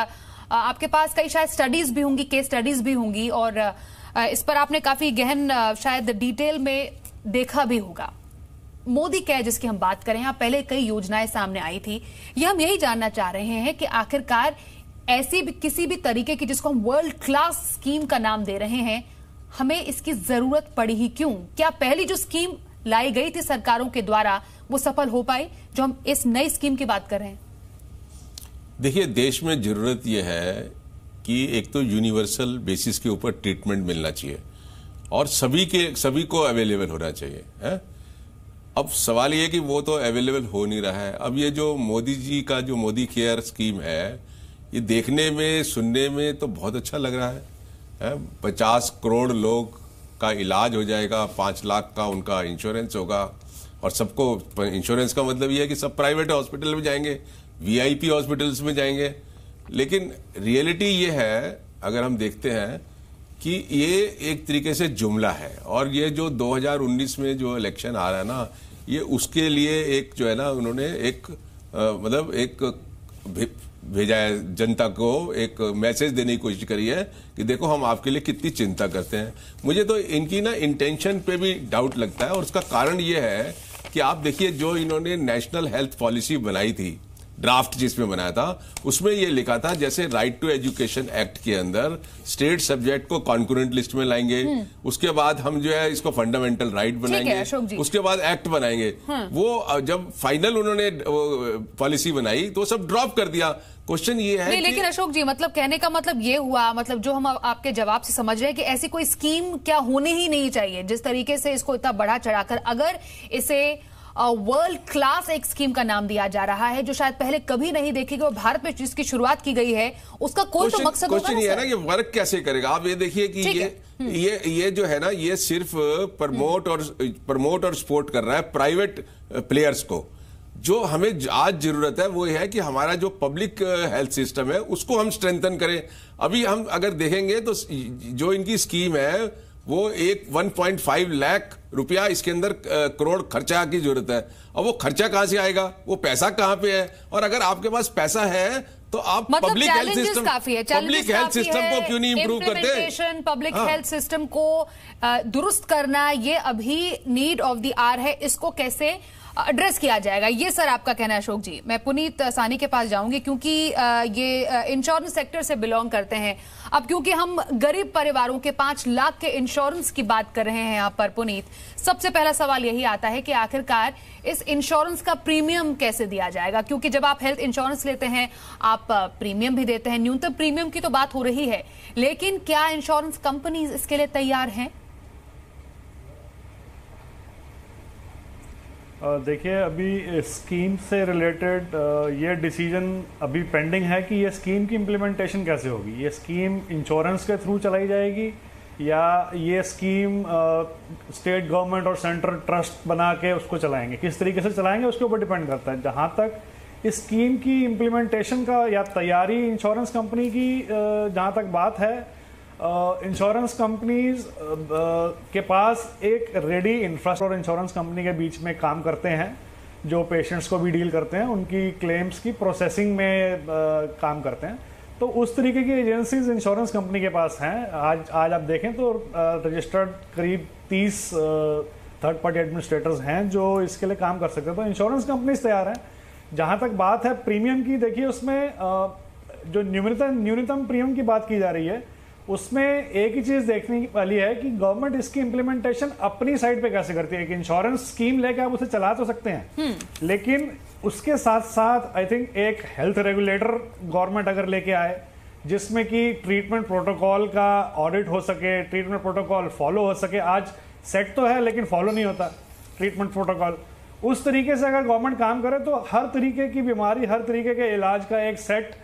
आपके पास कई शायद स्टडीज भी होंगी, केस स्टडीज भी होंगी, और इस पर आपने काफी गहन शायद डिटेल में देखा भी होगा। मोदी केयर जिसकी हम बात करें, यहाँ पहले कई योजनाएं सामने आई थी। ये हम यही जानना चाह रहे हैं कि आखिरकार ऐसी भी किसी भी तरीके की जिसको हम वर्ल्ड क्लास स्कीम का नाम दे रहे हैं, हमें इसकी जरूरत पड़ी ही क्यों? क्या पहली जो स्कीम लाई गई थी सरकारों के द्वारा वो सफल हो पाई जो हम इस नई स्कीम की बात कर रहे हैं? देखिए, देश में जरूरत यह है कि एक तो यूनिवर्सल बेसिस के ऊपर ट्रीटमेंट मिलना चाहिए और सभी को अवेलेबल होना चाहिए है? अब सवाल ये कि वो तो अवेलेबल हो नहीं रहा है। अब ये जो मोदी जी का जो मोदी केयर स्कीम है, ये देखने में सुनने में तो बहुत अच्छा लग रहा है? 50 करोड़ लोग का इलाज हो जाएगा, 5 लाख का उनका इंश्योरेंस होगा, और सबको इंश्योरेंस का मतलब ये है कि सब प्राइवेट हॉस्पिटल में जाएंगे वीआईपी हॉस्पिटल्स में जाएंगे। लेकिन रियलिटी ये है, अगर हम देखते हैं कि ये एक तरीके से जुमला है, और ये जो 2019 में जो इलेक्शन आ रहा है ना, ये उसके लिए एक जो है ना, उन्होंने एक मतलब एक भेजा है जनता को, एक मैसेज देने की कोशिश करी है कि देखो हम आपके लिए कितनी चिंता करते हैं। मुझे तो इनकी ना इंटेंशन पे भी डाउट लगता है, और उसका कारण ये है कि आप देखिए जो इन्होंने नेशनल हेल्थ पॉलिसी बनाई थी, ड्राफ्ट जिसमें बनाया था, उसमें ये लिखा था जैसे राइट टू एजुकेशन एक्ट के अंदर स्टेट सब्जेक्ट को कॉन्करेंट लिस्ट में लाएंगे, उसके बाद हम जो है इसको फंडामेंटल राइट बनाएंगे, उसके बाद एक्ट बनाएंगे। वो जब फाइनल उन्होंने पॉलिसी बनाई तो सब ड्रॉप कर दिया। क्वेश्चन ये है नहीं, लेकिन अशोक जी, मतलब कहने का मतलब ये हुआ, मतलब जो हम आपके जवाब से समझ रहे हैं कि ऐसी कोई स्कीम क्या होनी ही नहीं चाहिए, जिस तरीके से इसको इतना बढ़ा चढ़ाकर अगर इसे वर्ल्ड क्लास एक स्कीम का नाम दिया जा रहा है जो शायद पहले कभी नहीं देखी गई और भारत में जिसकी शुरुआत की गई है, उसका कोई तो मकसद होगा। क्वेश्चन ये है ना कि वर्क कैसे करेगा। आप ये देखिए कि ये जो है ना, ये सिर्फ प्रमोट और सपोर्ट कर रहा है प्राइवेट प्लेयर्स को। जो हमें आज जरूरत है वो है कि हमारा जो पब्लिक हेल्थ सिस्टम है उसको हम स्ट्रेंथन करें। अभी हम अगर देखेंगे तो जो इनकी स्कीम है वो 1.5 लाख रुपया इसके अंदर करोड़ खर्चा की जरूरत है। और वो खर्चा कहां से आएगा, वो पैसा कहां पे है? और अगर आपके पास पैसा है तो आप मतलब पब्लिक हेल्थ सिस्टम को क्यों नहीं इंप्रूव करते? पब्लिक हेल्थ सिस्टम को दुरुस्त करना ये अभी नीड ऑफ द आवर है, इसको कैसे एड्रेस किया जाएगा, ये सर आपका कहना है। अशोक जी, मैं पुनीत सानी के पास जाऊंगी क्योंकि ये इंश्योरेंस सेक्टर से बिलोंग करते हैं। अब क्योंकि हम गरीब परिवारों के 5 लाख के इंश्योरेंस की बात कर रहे हैं यहाँ पर पुनीत, सबसे पहला सवाल यही आता है कि आखिरकार इस इंश्योरेंस का प्रीमियम कैसे दिया जाएगा, क्योंकि जब आप हेल्थ इंश्योरेंस लेते हैं आप प्रीमियम भी देते हैं, न्यूनतम प्रीमियम की तो बात हो रही है, लेकिन क्या इंश्योरेंस कंपनीज इसके लिए तैयार हैं? देखिए, अभी स्कीम से रिलेटेड ये डिसीजन अभी पेंडिंग है कि ये स्कीम की इम्प्लीमेंटेशन कैसे होगी। ये स्कीम इंश्योरेंस के थ्रू चलाई जाएगी या ये स्कीम स्टेट गवर्नमेंट और सेंट्रल ट्रस्ट बना के उसको चलाएंगे, किस तरीके से चलाएंगे उसके ऊपर डिपेंड करता है। जहाँ तक इस स्कीम की इम्प्लीमेंटेशन का या तैयारी इंश्योरेंस कंपनी की जहाँ तक बात है, इंश्योरेंस कंपनीज के पास एक रेडी इंफ्रास्ट्रक्चर और इंश्योरेंस कंपनी के बीच में काम करते हैं, जो पेशेंट्स को भी डील करते हैं, उनकी क्लेम्स की प्रोसेसिंग में काम करते हैं। तो उस तरीके की एजेंसीज इंश्योरेंस कंपनी के पास हैं। आज आप देखें तो रजिस्टर्ड करीब 30 थर्ड पार्टी एडमिनिस्ट्रेटर्स हैं जो इसके लिए काम कर सकते हैं। तो इंश्योरेंस कंपनीज तैयार हैं। जहाँ तक बात है प्रीमियम की, देखिए उसमें जो न्यूनतम प्रीमियम की बात की जा रही है उसमें एक ही चीज देखने वाली है कि गवर्नमेंट इसकी इंप्लीमेंटेशन अपनी साइड पे कैसे करती है। कि इंश्योरेंस स्कीम लेके आप उसे चला तो सकते हैं, लेकिन उसके साथ साथ आई थिंक एक हेल्थ रेगुलेटर गवर्नमेंट अगर लेके आए जिसमें कि ट्रीटमेंट प्रोटोकॉल का ऑडिट हो सके, ट्रीटमेंट प्रोटोकॉल फॉलो हो सके। आज सेट तो है लेकिन फॉलो नहीं होता ट्रीटमेंट प्रोटोकॉल। उस तरीके से अगर गवर्नमेंट काम करे तो हर तरीके की बीमारी, हर तरीके के इलाज का एक सेट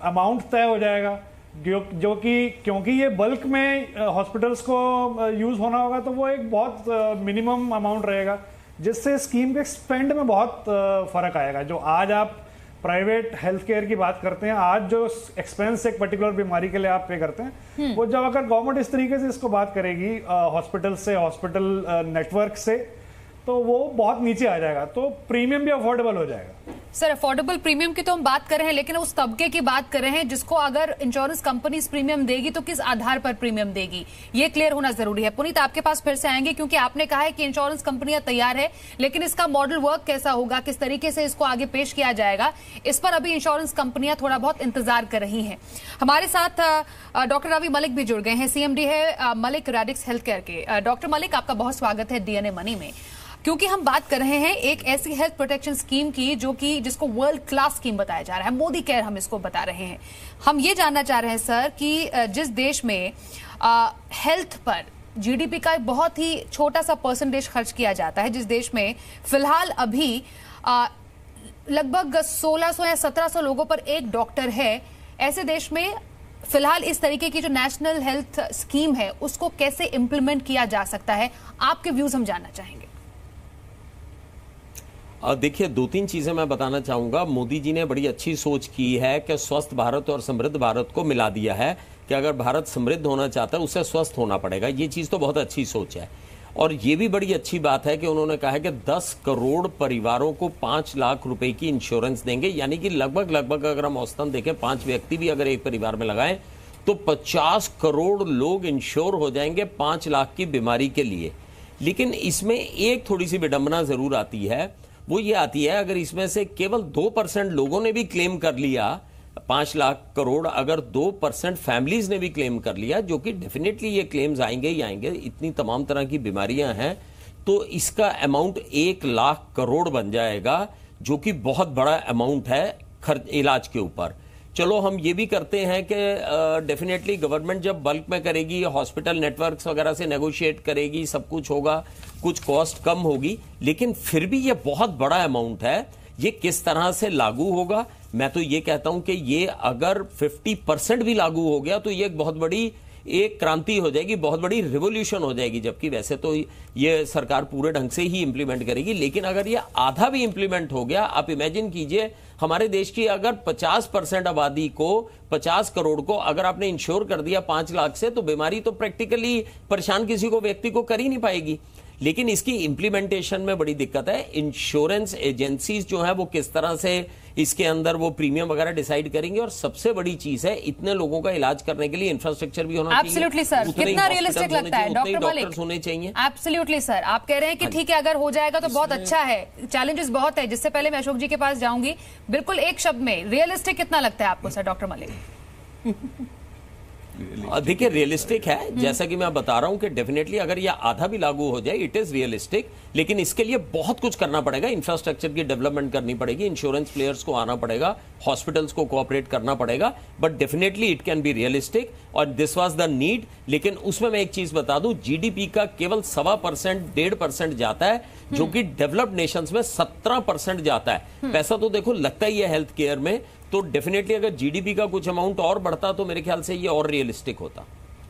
अमाउंट तय हो जाएगा, जो कि क्योंकि ये बल्क में हॉस्पिटल्स को यूज होना होगा तो वो एक बहुत मिनिमम अमाउंट रहेगा, जिससे स्कीम के स्पेंड में बहुत फर्क आएगा। जो आज आप प्राइवेट हेल्थ केयर की बात करते हैं, आज जो एक्सपेंस एक पर्टिकुलर बीमारी के लिए आप पे करते हैं, वो जब अगर गवर्नमेंट इस तरीके से इसको बात करेगी हॉस्पिटल से, हॉस्पिटल नेटवर्क से, तो वो बहुत नीचे आ जाएगा, तो प्रीमियम भी अफोर्डेबल हो जाएगा। सर, अफोर्डेबल प्रीमियम की तो हम बात कर रहे हैं, लेकिन उस तबके की बात कर रहे हैं जिसको अगर इंश्योरेंस कंपनी प्रीमियम देगी तो किस आधार पर प्रीमियम देगी, ये क्लियर होना जरूरी है। पुनीत, आपके पास फिर से आएंगे क्योंकि आपने कहा है कि इंश्योरेंस कंपनियां तैयार है, लेकिन इसका मॉडल वर्क कैसा होगा, किस तरीके से इसको आगे पेश किया जाएगा, इस पर अभी इंश्योरेंस कंपनियां थोड़ा बहुत इंतजार कर रही हैं। हमारे साथ डॉक्टर रवि मलिक भी जुड़ गए हैं, सीएमडी है मलिक रेडिक्स हेल्थ केयर के। डॉक्टर मलिक, आपका बहुत स्वागत है डीएनए मनी में। क्योंकि हम बात कर रहे हैं एक ऐसी हेल्थ प्रोटेक्शन स्कीम की जो कि जिसको वर्ल्ड क्लास स्कीम बताया जा रहा है, मोदी केयर हम इसको बता रहे हैं। हम ये जानना चाह रहे हैं सर कि जिस देश में हेल्थ पर जीडीपी का एक बहुत ही छोटा सा परसेंटेज खर्च किया जाता है, जिस देश में फिलहाल अभी लगभग 1600 या 1700 लोगों पर एक डॉक्टर है, ऐसे देश में फिलहाल इस तरीके की जो नेशनल हेल्थ स्कीम है उसको कैसे इंप्लीमेंट किया जा सकता है, आपके व्यूज हम जानना चाहेंगे। देखिए, 2-3 चीजें मैं बताना चाहूंगा। मोदी जी ने बड़ी अच्छी सोच की है कि स्वस्थ भारत और समृद्ध भारत को मिला दिया है कि अगर भारत समृद्ध होना चाहता है उसे स्वस्थ होना पड़ेगा। ये चीज तो बहुत अच्छी सोच है। और ये भी बड़ी अच्छी बात है कि उन्होंने कहा है कि 10 करोड़ परिवारों को 5 लाख रुपए की इंश्योरेंस देंगे, यानी कि लगभग अगर हम औसतन देखें 5 व्यक्ति भी अगर एक परिवार में लगाएं तो 50 करोड़ लोग इंश्योर हो जाएंगे 5 लाख की बीमारी के लिए। लेकिन इसमें एक थोड़ी सी विडंबना जरूर आती है, वो ये आती है अगर इसमें से केवल 2% लोगों ने भी क्लेम कर लिया 5 लाख करोड़, अगर 2% फैमिलीज ने भी क्लेम कर लिया, जो कि डेफिनेटली ये क्लेम्स आएंगे ही आएंगे, इतनी तमाम तरह की बीमारियां हैं, तो इसका अमाउंट 1 लाख करोड़ बन जाएगा, जो कि बहुत बड़ा अमाउंट है खर्च इलाज के ऊपर। चलो हम ये भी करते हैं कि डेफिनेटली गवर्नमेंट जब बल्क में करेगी, हॉस्पिटल नेटवर्क्स वगैरह से नेगोशिएट करेगी, सब कुछ होगा, कुछ कॉस्ट कम होगी, लेकिन फिर भी ये बहुत बड़ा अमाउंट है। ये किस तरह से लागू होगा? मैं तो ये कहता हूं कि ये अगर 50% भी लागू हो गया तो ये एक बहुत बड़ी एक क्रांति हो जाएगी, बहुत बड़ी रिवोल्यूशन हो जाएगी। जबकि वैसे तो ये सरकार पूरे ढंग से ही इंप्लीमेंट करेगी, लेकिन अगर ये आधा भी इंप्लीमेंट हो गया, आप इमेजिन कीजिए हमारे देश की अगर 50% आबादी को 50 करोड़ को अगर आपने इंश्योर कर दिया 5 लाख से, तो बीमारी तो प्रैक्टिकली परेशान किसी को व्यक्ति को कर ही नहीं पाएगी। लेकिन इसकी इंप्लीमेंटेशन में बड़ी दिक्कत है। इंश्योरेंस एजेंसीज जो है वो किस तरह से इसके अंदर वो प्रीमियम वगैरह डिसाइड करेंगे, और सबसे बड़ी चीज है इतने लोगों का इलाज करने के लिए इंफ्रास्ट्रक्चर भी होना चाहिए। एब्सोल्युटली सर, कितना रियलिस्टिक लगता है डॉक्टर मलिक? होने चाहिए। एब्सोल्युटली सर, आप कह रहे हैं कि ठीक है अगर हो जाएगा तो बहुत अच्छा है, चैलेंजेस बहुत है। जिससे पहले मैं अशोक जी के पास जाऊंगी, बिल्कुल एक शब्द में रियलिस्टिक कितना लगता है आपको सर डॉक्टर मलिक? देखिए, रियलिस्टिक है, जैसा कि मैं बता रहा हूं कि डेफिनेटली अगर यह आधा भी लागू हो जाए, इट इज रियलिस्टिक, लेकिन इसके लिए बहुत कुछ करना पड़ेगा। इंफ्रास्ट्रक्चर की डेवलपमेंट करनी पड़ेगी, इंश्योरेंस प्लेयर्स को आना पड़ेगा, हॉस्पिटल्स को कोऑपरेट करना पड़ेगा, but definitely it can be realistic, और दिस वाज द नीड। लेकिन उसमें मैं एक चीज बता दूं, जीडीपी का केवल 1.25% 1.5% जाता है, जो कि डेवलप्ड नेशंस में 17% जाता है। पैसा तो देखो लगता ही है हेल्थ केयर में, तो डेफिनेटली अगर जीडीपी का कुछ अमाउंट और बढ़ता तो मेरे ख्याल से ये और रियलिस्टिक होता।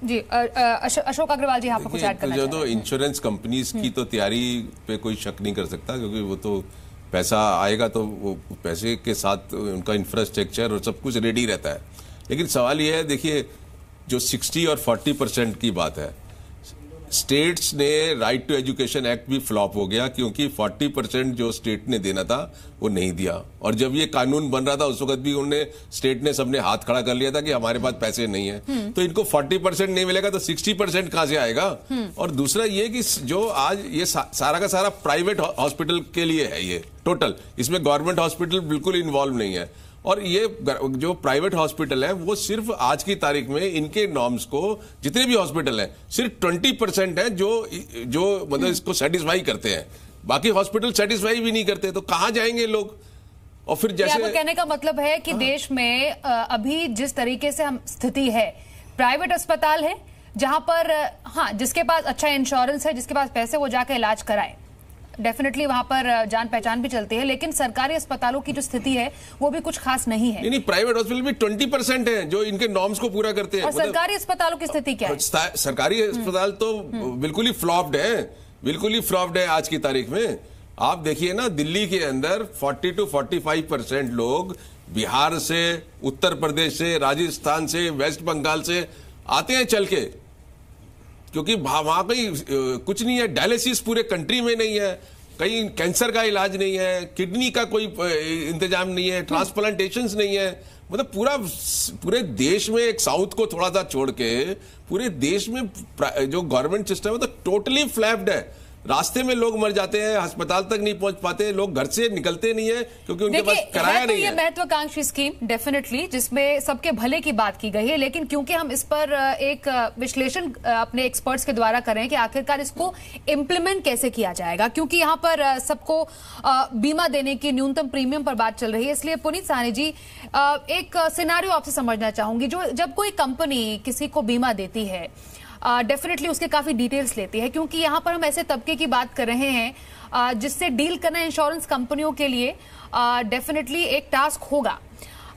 जी अशोक अग्रवाल जी, यहाँ पर कुछ ऐड करना जो तो इंश्योरेंस कंपनीज की तो तैयारी पे कोई शक नहीं कर सकता, क्योंकि वो तो पैसा आएगा तो वो पैसे के साथ उनका इंफ्रास्ट्रक्चर और सब कुछ रेडी रहता है। लेकिन सवाल ये है, देखिए जो 60 और 40% की बात है, स्टेट्स ने राइट टू एजुकेशन एक्ट भी फ्लॉप हो गया, क्योंकि 40% जो स्टेट ने देना था वो नहीं दिया। और जब ये कानून बन रहा था उस वक्त भी स्टेट ने सबने हाथ खड़ा कर लिया था कि हमारे पास पैसे नहीं है। तो इनको 40% नहीं मिलेगा तो 60% कहां से आएगा? और दूसरा ये कि जो आज ये सारा का सारा प्राइवेट हॉस्पिटल के लिए है, ये टोटल, इसमें गवर्नमेंट हॉस्पिटल बिल्कुल इन्वॉल्व नहीं है। और ये जो प्राइवेट हॉस्पिटल है वो सिर्फ आज की तारीख में इनके नॉर्म्स को, जितने भी हॉस्पिटल हैं, सिर्फ 20% है जो मतलब इसको सेटिस्फाई करते हैं, बाकी हॉस्पिटल सेटिस्फाई भी नहीं करते। तो कहां जाएंगे लोग? और फिर जैसे आपको कहने का मतलब है कि देश में अभी जिस तरीके से हम स्थिति है, प्राइवेट अस्पताल है जहां पर हाँ जिसके पास अच्छा इंश्योरेंस है, जिसके पास पैसे, वो जाकर इलाज कराए, डेफिनेटली वहां पर जान पहचान भी चलती है, लेकिन सरकारी अस्पतालों की जो स्थिति है वो भी कुछ खास नहीं है। नहीं, प्राइवेट हॉस्पिटल में 20% है जो इनके नॉर्म्स को पूरा करते हैं। और सरकारी अस्पतालों की स्थिति क्या है? सरकारी अस्पताल तो बिल्कुल ही फ्लॉप्ड है, बिल्कुल ही फ्लॉप्ड है आज की तारीख में। आप देखिए ना, दिल्ली के अंदर 40 to 45% लोग बिहार से, उत्तर प्रदेश से, राजस्थान से, वेस्ट बंगाल से आते हैं चल के, क्योंकि वहां कहीं कुछ नहीं है, डायलिसिस पूरे कंट्री में नहीं है, कहीं कैंसर का इलाज नहीं है, किडनी का कोई इंतजाम नहीं है, ट्रांसप्लांटेशंस नहीं है। मतलब पूरे देश में, एक साउथ को थोड़ा सा छोड़ के पूरे देश में जो गवर्नमेंट सिस्टम है तो टोटली फ्लैप्ड है। रास्ते में लोग मर जाते हैं, अस्पताल तक नहीं पहुंच पाते, लोग घर से निकलते नहीं है क्योंकि उनके पास किराया नहीं है। ये महत्वाकांक्षी स्कीम डेफिनेटली, जिसमें सबके भले की बात की गई है, लेकिन क्योंकि हम इस पर एक विश्लेषण अपने एक्सपर्ट्स के द्वारा कर रहे हैं कि आखिरकार इसको इम्प्लीमेंट कैसे किया जाएगा, क्योंकि यहाँ पर सबको बीमा देने की न्यूनतम प्रीमियम पर बात चल रही है। इसलिए पुनीत साहनी जी, एक सिनेरियो आपसे समझना चाहूंगी, जो जब कोई कंपनी किसी को बीमा देती है, डेफिनेटली उसके काफी डिटेल्स लेती है, क्योंकि यहाँ पर हम ऐसे तबके की बात कर रहे हैं जिससे डील करना इंश्योरेंस कंपनियों के लिए डेफिनेटली एक टास्क होगा।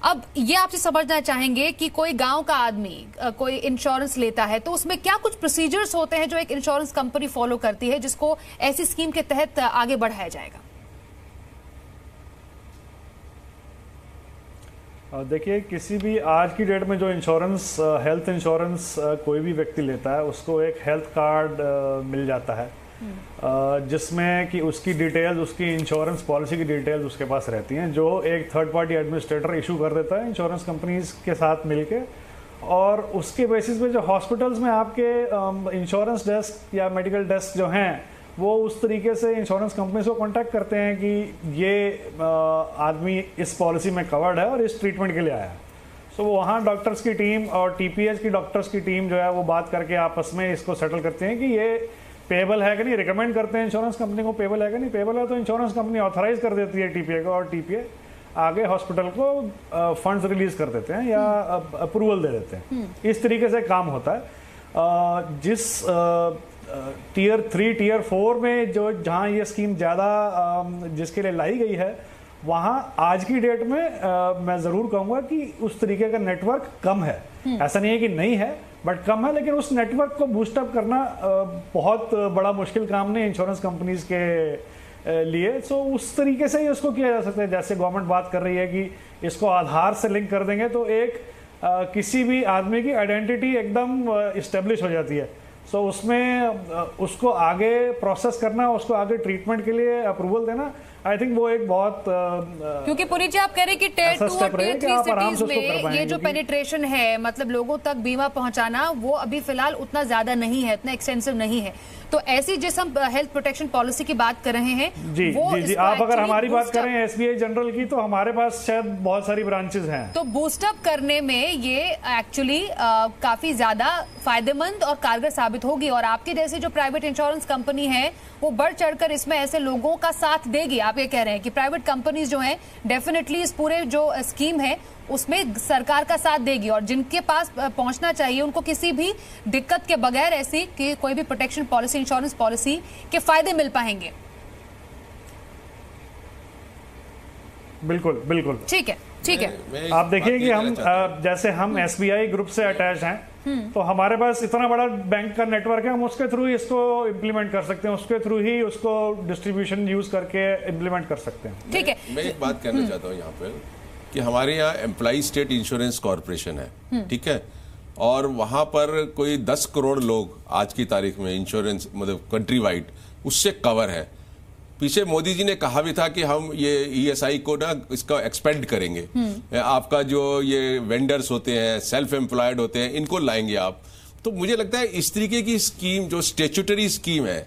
अब ये आपसे समझना चाहेंगे कि कोई गांव का आदमी कोई इंश्योरेंस लेता है तो उसमें क्या कुछ प्रोसीजर्स होते हैं जो एक इंश्योरेंस कंपनी फॉलो करती है, जिसको ऐसी स्कीम के तहत आगे बढ़ाया जाएगा? देखिए, किसी भी आज की डेट में जो इंश्योरेंस, हेल्थ इंश्योरेंस कोई भी व्यक्ति लेता है, उसको एक हेल्थ कार्ड मिल जाता है जिसमें कि उसकी डिटेल्स, उसकी इंश्योरेंस पॉलिसी की डिटेल्स उसके पास रहती हैं, जो एक थर्ड पार्टी एडमिनिस्ट्रेटर इशू कर देता है इंश्योरेंस कंपनीज के साथ मिलके। और उसके बेसिस पे जो हॉस्पिटल्स में आपके इंश्योरेंस डेस्क या मेडिकल डेस्क जो हैं, वो उस तरीके से इंश्योरेंस कंपनी को कांटेक्ट करते हैं कि ये आदमी इस पॉलिसी में कवर्ड है और इस ट्रीटमेंट के लिए आया है। सो वहाँ डॉक्टर्स की टीम और टीपीएच की डॉक्टर्स की टीम जो है वो बात करके आपस में इसको सेटल करते हैं कि ये पेबल है कि नहीं, रिकमेंड करते हैं इंश्योरेंस कंपनी को पेबल है कि नहीं। पेबल है तो इंश्योरेंस कंपनी ऑथराइज कर देती है टीपीए को, और टीपीए आगे हॉस्पिटल को फंड्स रिलीज कर देते हैं या अप्रूवल दे देते हैं। इस तरीके से काम होता है। जिस टीयर 3, टीयर 4 में जो जहाँ ये स्कीम ज़्यादा जिसके लिए लाई गई है, वहाँ आज की डेट में मैं ज़रूर कहूँगा कि उस तरीके का नेटवर्क कम है। ऐसा नहीं है कि नहीं है, बट कम है। लेकिन उस नेटवर्क को बूस्टअप करना बहुत बड़ा मुश्किल काम नहीं इंश्योरेंस कंपनीज के लिए। सो उस तरीके से ही उसको किया जा सकता है। जैसे गवर्नमेंट बात कर रही है कि इसको आधार से लिंक कर देंगे तो एक किसी भी आदमी की आइडेंटिटी एकदम इस्टेब्लिश हो जाती है। सो उसमें उसको आगे प्रोसेस करना, उसको आगे ट्रीटमेंट के लिए अप्रूवल देना, आई थिंक वो एक बहुत क्योंकि पुरी जी आप कह रहे हैं कि टियर 2 और टियर 3 सिटीज में ये जो पेनिट्रेशन है, मतलब लोगों तक बीमा पहुंचाना, वो अभी फिलहाल उतना ज्यादा नहीं है, इतना एक्सटेंसिव नहीं है। तो ऐसी जिस हम हेल्थ प्रोटेक्शन पॉलिसी की बात कर रहे हैं, जी, आप अगर हमारी बात करें एसबीआई जनरल की, तो हमारे पास शायद बहुत सारी ब्रांचेस हैं। तो बूस्टअप करने में ये एक्चुअली काफी ज्यादा फायदेमंद और कारगर साबित होगी। और आपके जैसी जो प्राइवेट इंश्योरेंस कंपनी है, वो बढ़ चढ़कर इसमें ऐसे लोगों का साथ देगी। आप ये कह रहे हैं कि प्राइवेट कंपनीज जो हैं डेफिनेटली इस पूरे जो स्कीम है उसमें सरकार का साथ देगी, और जिनके पास पहुंचना चाहिए उनको किसी भी दिक्कत के बगैर ऐसी कि कोई भी प्रोटेक्शन पॉलिसी, इंश्योरेंस पॉलिसी के फायदे मिल पाएंगे। बिल्कुल बिल्कुल, ठीक है, ठीक है। आप देखिए कि हम जैसे हम एसबीआई ग्रुप से अटैच हैं, तो हमारे पास इतना बड़ा बैंक का नेटवर्क है, हम उसके थ्रू ही इसको इम्प्लीमेंट कर सकते हैं, उसके थ्रू ही उसको डिस्ट्रीब्यूशन यूज करके इम्प्लीमेंट कर सकते हैं। ठीक है, मैं एक बात कहना चाहता हूँ यहाँ पे कि हमारे यहाँ एम्प्लॉय स्टेट इंश्योरेंस कॉर्पोरेशन है, ठीक है, और वहां पर कोई 10 करोड़ लोग आज की तारीख में इंश्योरेंस मतलब कंट्री वाइड उससे कवर है। पीछे मोदी जी ने कहा भी था कि हम ये ईएसआई को ना इसका एक्सपेंड करेंगे, आपका जो ये वेंडर्स होते हैं, सेल्फ एम्प्लॉयड होते हैं, इनको लाएंगे आप। तो मुझे लगता है इस तरीके की स्कीम जो स्टेचुटरी स्कीम है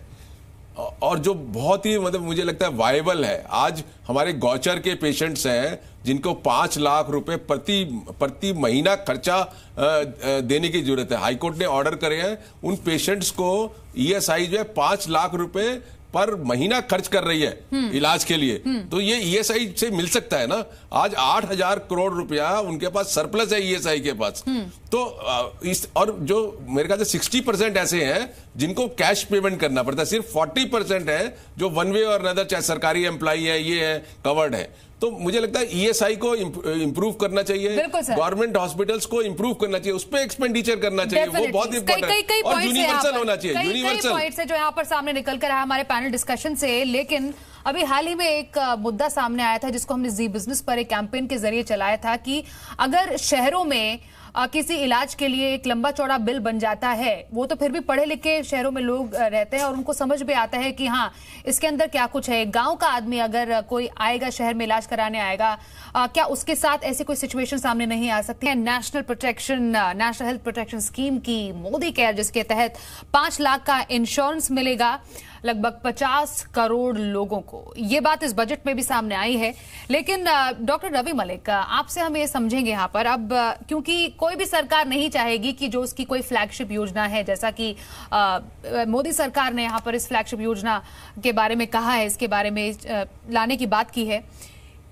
और जो बहुत ही मतलब मुझे लगता है वायबल है। आज हमारे गौचर के पेशेंट्स हैं जिनको 5 लाख रुपए प्रति महीना खर्चा देने की जरूरत है। हाईकोर्ट ने ऑर्डर करे हैं उन पेशेंट्स को ईएसआई जो है 5 लाख रुपए पर महीना खर्च कर रही है इलाज के लिए, तो ये ईएसआई से मिल सकता है ना। आज 8,000 करोड़ रुपया उनके पास सरप्लस है ईएसआई के पास। तो इस और जो मेरे ख्याल से 60% ऐसे हैं जिनको कैश पेमेंट करना पड़ता है, सिर्फ 40% है जो वन वे और अनदर, चाहे सरकारी एम्प्लॉई है, ये है कवर्ड है। तो मुझे लगता है ईएसआई को इंप्रूव करना चाहिए, गवर्नमेंट हॉस्पिटल्स को इंप्रूव करना चाहिए, उस पर एक्सपेंडिचर करना चाहिए, वो बहुत इंपॉर्टेंट है, और यूनिवर्सल होना चाहिए। यूनिवर्सल पॉइंट्स है जो यहाँ पर सामने निकल कर आया हमारे पैनल डिस्कशन से। लेकिन अभी हाल ही में एक मुद्दा सामने आया था जिसको हमने जी बिजनेस पर एक कैंपेन के जरिए चलाया था कि अगर शहरों में किसी इलाज के लिए एक लंबा चौड़ा बिल बन जाता है, वो तो फिर भी पढ़े लिखे शहरों में लोग रहते हैं और उनको समझ में आता है कि हाँ इसके अंदर क्या कुछ है। गांव का आदमी अगर कोई आएगा शहर में इलाज कराने आएगा, क्या उसके साथ ऐसी कोई सिचुएशन सामने नहीं आ सकती है? नेशनल हेल्थ प्रोटेक्शन स्कीम की मोदी केयर, जिसके तहत 5 लाख का इंश्योरेंस मिलेगा लगभग 50 करोड़ लोगों को। ये बात इस बजट में भी सामने आई है। लेकिन डॉक्टर रवि मलिक, आपसे हम ये समझेंगे यहाँ पर, अब क्योंकि कोई भी सरकार नहीं चाहेगी कि जो उसकी कोई फ्लैगशिप योजना है, जैसा कि मोदी सरकार ने यहाँ पर इस फ्लैगशिप योजना के बारे में कहा है, इसके बारे में लाने की बात की है,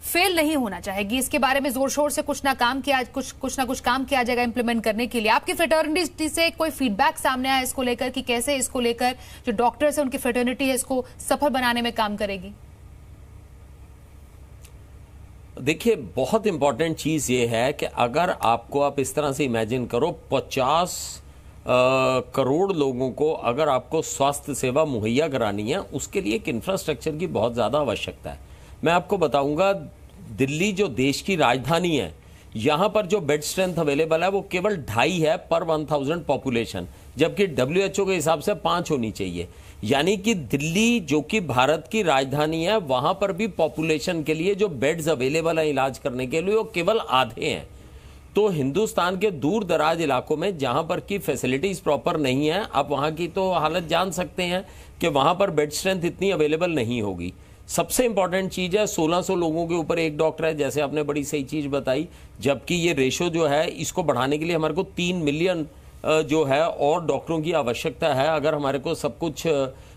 फेल नहीं होना चाहेगी। इसके बारे में जोर शोर से कुछ ना कुछ काम किया जाएगा इंप्लीमेंट करने के लिए। आपकी फ्रेटर्निटी से कोई फीडबैक सामने आया इसको लेकर कि कैसे इसको लेकर जो डॉक्टर्स है उनकी फ्रेटर्निटी है इसको सफल बनाने में काम करेगी? देखिए, बहुत इंपॉर्टेंट चीज ये है कि अगर आप इस तरह से इमेजिन करो 50 करोड़ लोगों को अगर आपको स्वास्थ्य सेवा मुहैया करानी है, उसके लिए एक इंफ्रास्ट्रक्चर की बहुत ज्यादा आवश्यकता है। मैं आपको बताऊंगा, दिल्ली जो देश की राजधानी है, यहां पर जो बेड स्ट्रेंथ अवेलेबल है वो केवल 2.5 है पर 1000 पॉपुलेशन, जबकि WHO के हिसाब से 5 होनी चाहिए। यानी कि दिल्ली जो कि भारत की राजधानी है, वहां पर भी पॉपुलेशन के लिए जो बेड्स अवेलेबल है इलाज करने के लिए वो केवल आधे हैं। तो हिंदुस्तान के दूर दराज इलाकों में जहां पर की फैसिलिटीज प्रॉपर नहीं है, आप वहां की तो हालत जान सकते हैं कि वहां पर बेड स्ट्रेंथ इतनी अवेलेबल नहीं होगी। सबसे इंपॉर्टेंट चीज है 1600 लोगों के ऊपर एक डॉक्टर है, जैसे आपने बड़ी सही चीज बताई, जबकि ये रेशो जो है इसको बढ़ाने के लिए हमारे को 3 मिलियन जो है और डॉक्टरों की आवश्यकता है अगर हमारे को सब कुछ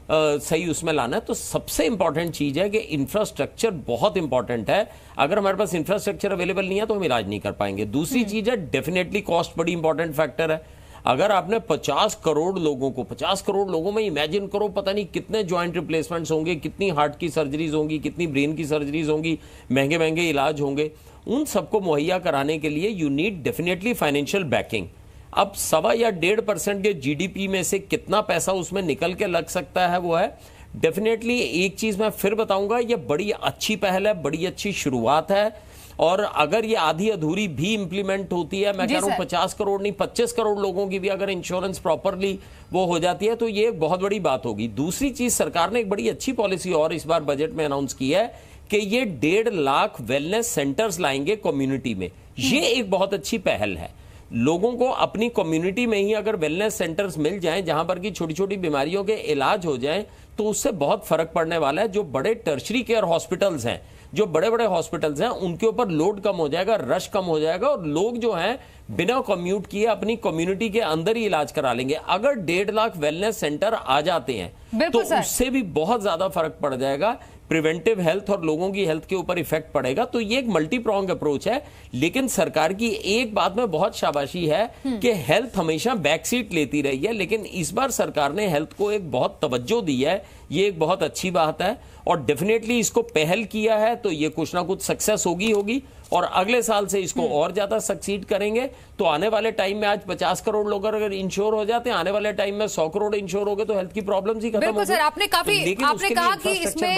सही उसमें लाना है। तो सबसे इंपॉर्टेंट चीज है कि इंफ्रास्ट्रक्चर बहुत इंपॉर्टेंट है। अगर हमारे पास इंफ्रास्ट्रक्चर अवेलेबल नहीं है तो हम इलाज नहीं कर पाएंगे। दूसरी चीज है डेफिनेटली कॉस्ट बड़ी इंपॉर्टेंट फैक्टर है। अगर आपने 50 करोड़ लोगों को 50 करोड़ लोगों में इमेजिन करो, पता नहीं कितने ज्वाइंट रिप्लेसमेंट्स होंगे, कितनी हार्ट की सर्जरीज होंगी, कितनी ब्रेन की सर्जरीज होंगी, महंगे महंगे इलाज होंगे। उन सबको मुहैया कराने के लिए you need definitely financial backing. अब 1.25 या 1.5% के GDP में से कितना पैसा उसमें निकल के लग सकता है वो है डेफिनेटली। एक चीज मैं फिर बताऊंगा, ये बड़ी अच्छी पहल है, बड़ी अच्छी शुरुआत है, और अगर ये आधी अधूरी भी इंप्लीमेंट होती है, मैं कह रहा हूं 50 करोड़ नहीं 25 करोड़ लोगों की भी अगर इंश्योरेंस प्रॉपरली वो हो जाती है तो ये एक बहुत बड़ी बात होगी। दूसरी चीज, सरकार ने एक बड़ी अच्छी पॉलिसी और इस बार बजट में अनाउंस की है कि ये 1.5 लाख वेलनेस सेंटर्स लाएंगे कम्युनिटी में। ये एक बहुत अच्छी पहल है। लोगों को अपनी कम्युनिटी में ही अगर वेलनेस सेंटर्स मिल जाएं जहां पर की छोटी छोटी बीमारियों के इलाज हो जाएं तो उससे बहुत फर्क पड़ने वाला है। जो बड़े टर्शरी केयर हॉस्पिटल्स हैं, जो बड़े बड़े हॉस्पिटल्स हैं, उनके ऊपर लोड कम हो जाएगा, रश कम हो जाएगा और लोग जो हैं बिना कम्यूट किए अपनी कम्युनिटी के अंदर ही इलाज करा लेंगे। अगर 1.5 लाख वेलनेस सेंटर आ जाते हैं तो उससे भी बहुत ज्यादा फर्क पड़ जाएगा। प्रिवेंटिव हेल्थ और लोगों की हेल्थ के ऊपर इफेक्ट पड़ेगा। तो ये एक मल्टी प्रोंग अप्रोच है। लेकिन सरकार की एक बात में बहुत शाबाशी है कि हेल्थ हमेशा बैक सीट लेती रही है, लेकिन इस बार सरकार ने हेल्थ को एक बहुत तवज्जो दी है। ये एक बहुत अच्छी बात है और डेफिनेटली इसको पहल किया है तो ये कुछ ना कुछ सक्सेस होगी और अगले साल से इसको और ज्यादा सक्सीड करेंगे। तो आने वाले टाइम में आज 50 करोड़ लोग अगर इंश्योर हो जाते हैं, आने वाले टाइम में 100 करोड़ इंश्योर हो गए तो हेल्थ की प्रॉब्लम्स ही खत्म हो गई। सर, आपने कहा कि इसमें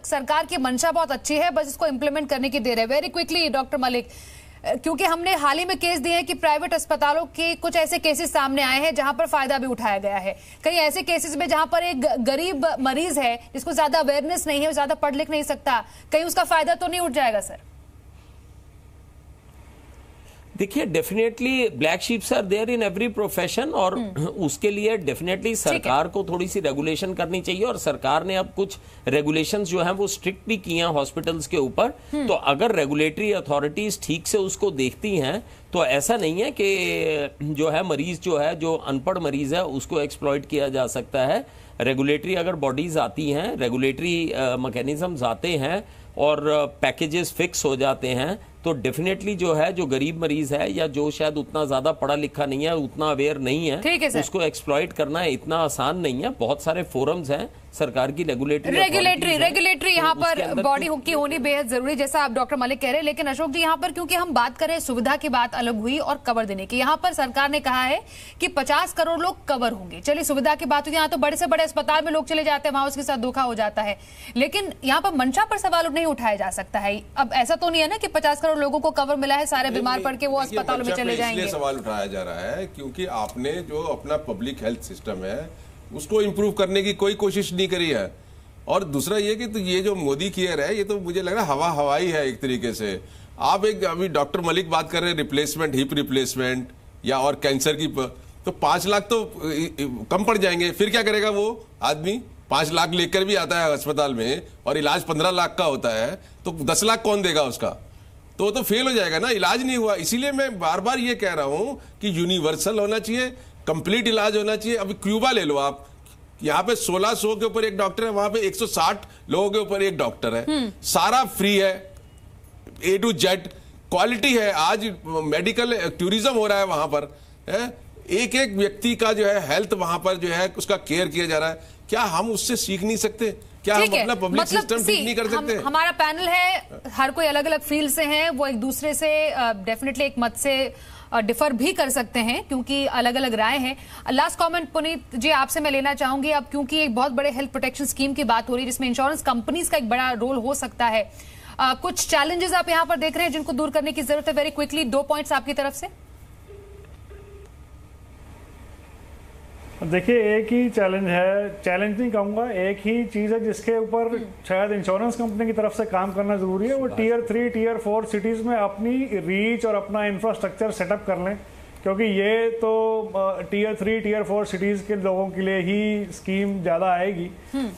सरकार की मंशा बहुत अच्छी है, बस इसको इंप्लीमेंट करने की देर है। वेरी क्विकली डॉक्टर मलिक, क्योंकि हमने हाल ही में केस दिए हैं कि प्राइवेट अस्पतालों के कुछ ऐसे केसेस सामने आए हैं जहां पर फायदा भी उठाया गया है। कई ऐसे केसेस में जहां पर एक गरीब मरीज है जिसको ज्यादा अवेयरनेस नहीं है, ज्यादा पढ़ लिख नहीं सकता, कहीं उसका फायदा तो नहीं उठ जाएगा सर? देखिए, definitely black sheeps are there in every profession और उसके लिए डेफिनेटली सरकार को थोड़ी सी रेगुलेशन करनी चाहिए और सरकार ने अब कुछ रेगुलेशंस जो हैं वो स्ट्रिक्ट भी किए हैं हॉस्पिटल्स के ऊपर। तो अगर रेगुलेटरी अथॉरिटीज ठीक से उसको देखती हैं तो ऐसा नहीं है कि जो है मरीज जो है, जो अनपढ़ मरीज है, उसको एक्सप्लॉइट किया जा सकता है। रेगुलेटरी अगर बॉडीज आती हैं, रेगुलेटरी मैकेनिज्म्स आते हैं और पैकेजेस फिक्स हो जाते हैं तो डेफिनेटली जो है, जो गरीब मरीज है या जो शायद उतना ज्यादा पढ़ा लिखा नहीं है, उतना अवेयर नहीं है, उसको एक्सप्लॉइट करना इतना आसान नहीं है। बहुत सारे फोरम्स हैं सरकार की रेगुलेटरी यहाँ पर बॉडी की होनी बेहद जरूरी, जैसा आप डॉक्टर मलिक कह रहे हैं। लेकिन अशोक जी, यहाँ पर क्योंकि हम बात करें सुविधा की बात अलग हुई और कवर देने की, यहाँ पर सरकार ने कहा है कि 50 करोड़ लोग कवर होंगे। चलिए, सुविधा की बात हुई, यहाँ तो बड़े से बड़े अस्पताल में लोग चले जाते हैं, वहां उसके साथ धोखा हो जाता है। लेकिन यहाँ पर मंशा पर सवाल नहीं उठाया जा सकता है। अब ऐसा तो नहीं है ना कि 50 करोड़ लोगों को कवर मिला है, सारे बीमार पड़ के वो अस्पतालों में चले जाएंगे। सवाल उठाया जा रहा है क्योंकि आपने जो अपना पब्लिक हेल्थ सिस्टम है उसको इंप्रूव करने की कोई कोशिश नहीं करी है। और दूसरा ये कि तो ये जो मोदी केयर है, ये तो मुझे लग रहा है हवाई है एक तरीके से। आप एक अभी डॉक्टर मलिक बात कर रहे हैं रिप्लेसमेंट, हिप रिप्लेसमेंट या और कैंसर की, तो 5 लाख तो कम पड़ जाएंगे। फिर क्या करेगा वो आदमी? 5 लाख लेकर भी आता है अस्पताल में और इलाज 15 लाख का होता है, तो 10 लाख कौन देगा उसका? तो फेल हो जाएगा ना, इलाज नहीं हुआ। इसीलिए मैं बार बार ये कह रहा हूं कि यूनिवर्सल होना चाहिए, कंप्लीट इलाज होना चाहिए। अभी क्यूबा ले लो आप, यहाँ पे 1600 के ऊपर एक डॉक्टर है, वहां पे 160 लोगों के ऊपर एक डॉक्टर है, सारा फ्री है, A to Z क्वालिटी है। आज मेडिकल टूरिज्म हो रहा है वहां पर, एक एक व्यक्ति का जो है हेल्थ वहां पर जो है उसका केयर किया जा रहा है। क्या हम उससे सीख नहीं सकते? क्या हम अपना पब्लिक सिस्टम ठीक नहीं कर सकते? हमारा पैनल है, हर कोई अलग अलग फील्ड से है, वो एक दूसरे से डेफिनेटली एक मत से डिफर भी कर सकते हैं क्योंकि अलग अलग राय हैं। लास्ट कमेंट पुनीत जी आपसे मैं लेना चाहूंगी अब, क्योंकि एक बहुत बड़े हेल्थ प्रोटेक्शन स्कीम की बात हो रही है जिसमें इंश्योरेंस कंपनीज का एक बड़ा रोल हो सकता है। कुछ चैलेंजेस आप यहाँ पर देख रहे हैं जिनको दूर करने की जरूरत है? वेरी क्विकली 2 पॉइंट्स आपकी तरफ से। देखिए, एक ही चैलेंज है, चैलेंज नहीं कहूँगा, एक ही चीज़ है जिसके ऊपर शायद इंश्योरेंस कंपनी की तरफ से काम करना जरूरी है। वो टियर 3 टियर 4 सिटीज़ में अपनी रीच और अपना इंफ्रास्ट्रक्चर सेटअप कर लें, क्योंकि ये तो टियर 3 टियर 4 सिटीज़ के लोगों के लिए ही स्कीम ज़्यादा आएगी।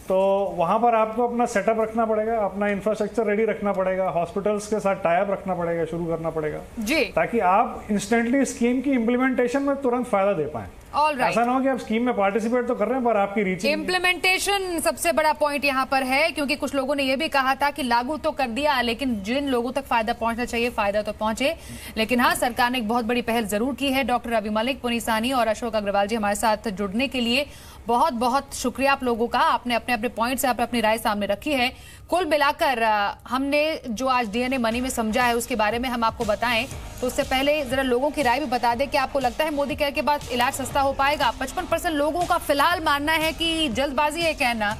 तो वहाँ पर आपको अपना सेटअप रखना पड़ेगा, अपना इंफ्रास्ट्रक्चर रेडी रखना पड़ेगा, हॉस्पिटल्स के साथ टाई अप रखना पड़ेगा, शुरू करना पड़ेगा जी, ताकि आप इंस्टेंटली स्कीम की इम्प्लीमेंटेशन में तुरंत फायदा दे पाएं। ऐसा ना हो कि आप स्कीम में पार्टिसिपेट तो कर रहे हैं पर आपकी रीच इम्प्लीमेंटेशन सबसे बड़ा पॉइंट यहाँ पर है, क्योंकि कुछ लोगों ने यह भी कहा था कि लागू तो कर दिया, लेकिन जिन लोगों तक फायदा पहुंचना चाहिए फायदा तो पहुंचे। लेकिन हाँ, सरकार ने एक बहुत बड़ी पहल जरूर की है। डॉक्टर रवि मलिक, पुनीत साहनी और अशोक अग्रवाल जी हमारे साथ जुड़ने के लिए बहुत बहुत शुक्रिया आप लोगों का। आपने अपने अपने पॉइंट से अपनी राय सामने रखी है। कुल मिलाकर हमने जो आज डीएनए मनी में समझा है उसके बारे में हम आपको बताएं, तो उससे पहले जरा लोगों की राय भी बता दें कि आपको लगता है मोदी केयर के बाद इलाज सस्ता हो पाएगा? 55% लोगों का फिलहाल मानना है कि जल्दबाजी है कहना,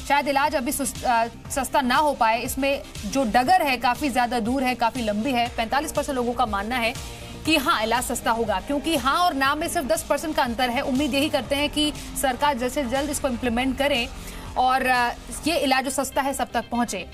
शायद इलाज अभी सस्ता ना हो पाए। इसमें जो डगर है काफी ज्यादा दूर है, काफी लंबी है। 45% लोगों का मानना है कि हाँ, इलाज सस्ता होगा, क्योंकि हाँ और ना में सिर्फ 10% का अंतर है। उम्मीद यही करते हैं कि सरकार जल्द से जल्द इसको इम्प्लीमेंट करे और ये इलाज जो सस्ता है सब तक पहुंचे।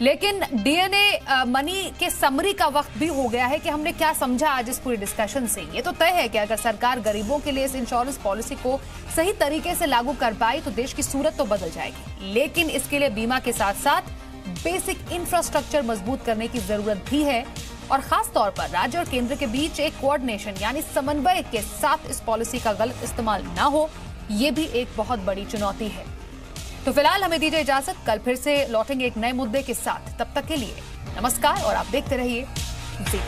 लेकिन डीएनए मनी के समरी का वक्त भी हो गया है कि हमने क्या समझा आज इस पूरी डिस्कशन से। ये तो तय है कि अगर सरकार गरीबों के लिए इस इंश्योरेंस पॉलिसी को सही तरीके से लागू कर पाई तो देश की सूरत तो बदल जाएगी, लेकिन इसके लिए बीमा के साथ साथ बेसिक इंफ्रास्ट्रक्चर मजबूत करने की जरूरत भी है, और खास तौर पर राज्य और केंद्र के बीच एक कोऑर्डिनेशन यानी समन्वय के साथ इस पॉलिसी का गलत इस्तेमाल ना हो, ये भी एक बहुत बड़ी चुनौती है। तो फिलहाल हमें दीजिए इजाजत, कल फिर से लौटेंगे एक नए मुद्दे के साथ। तब तक के लिए नमस्कार और आप देखते रहिए जी।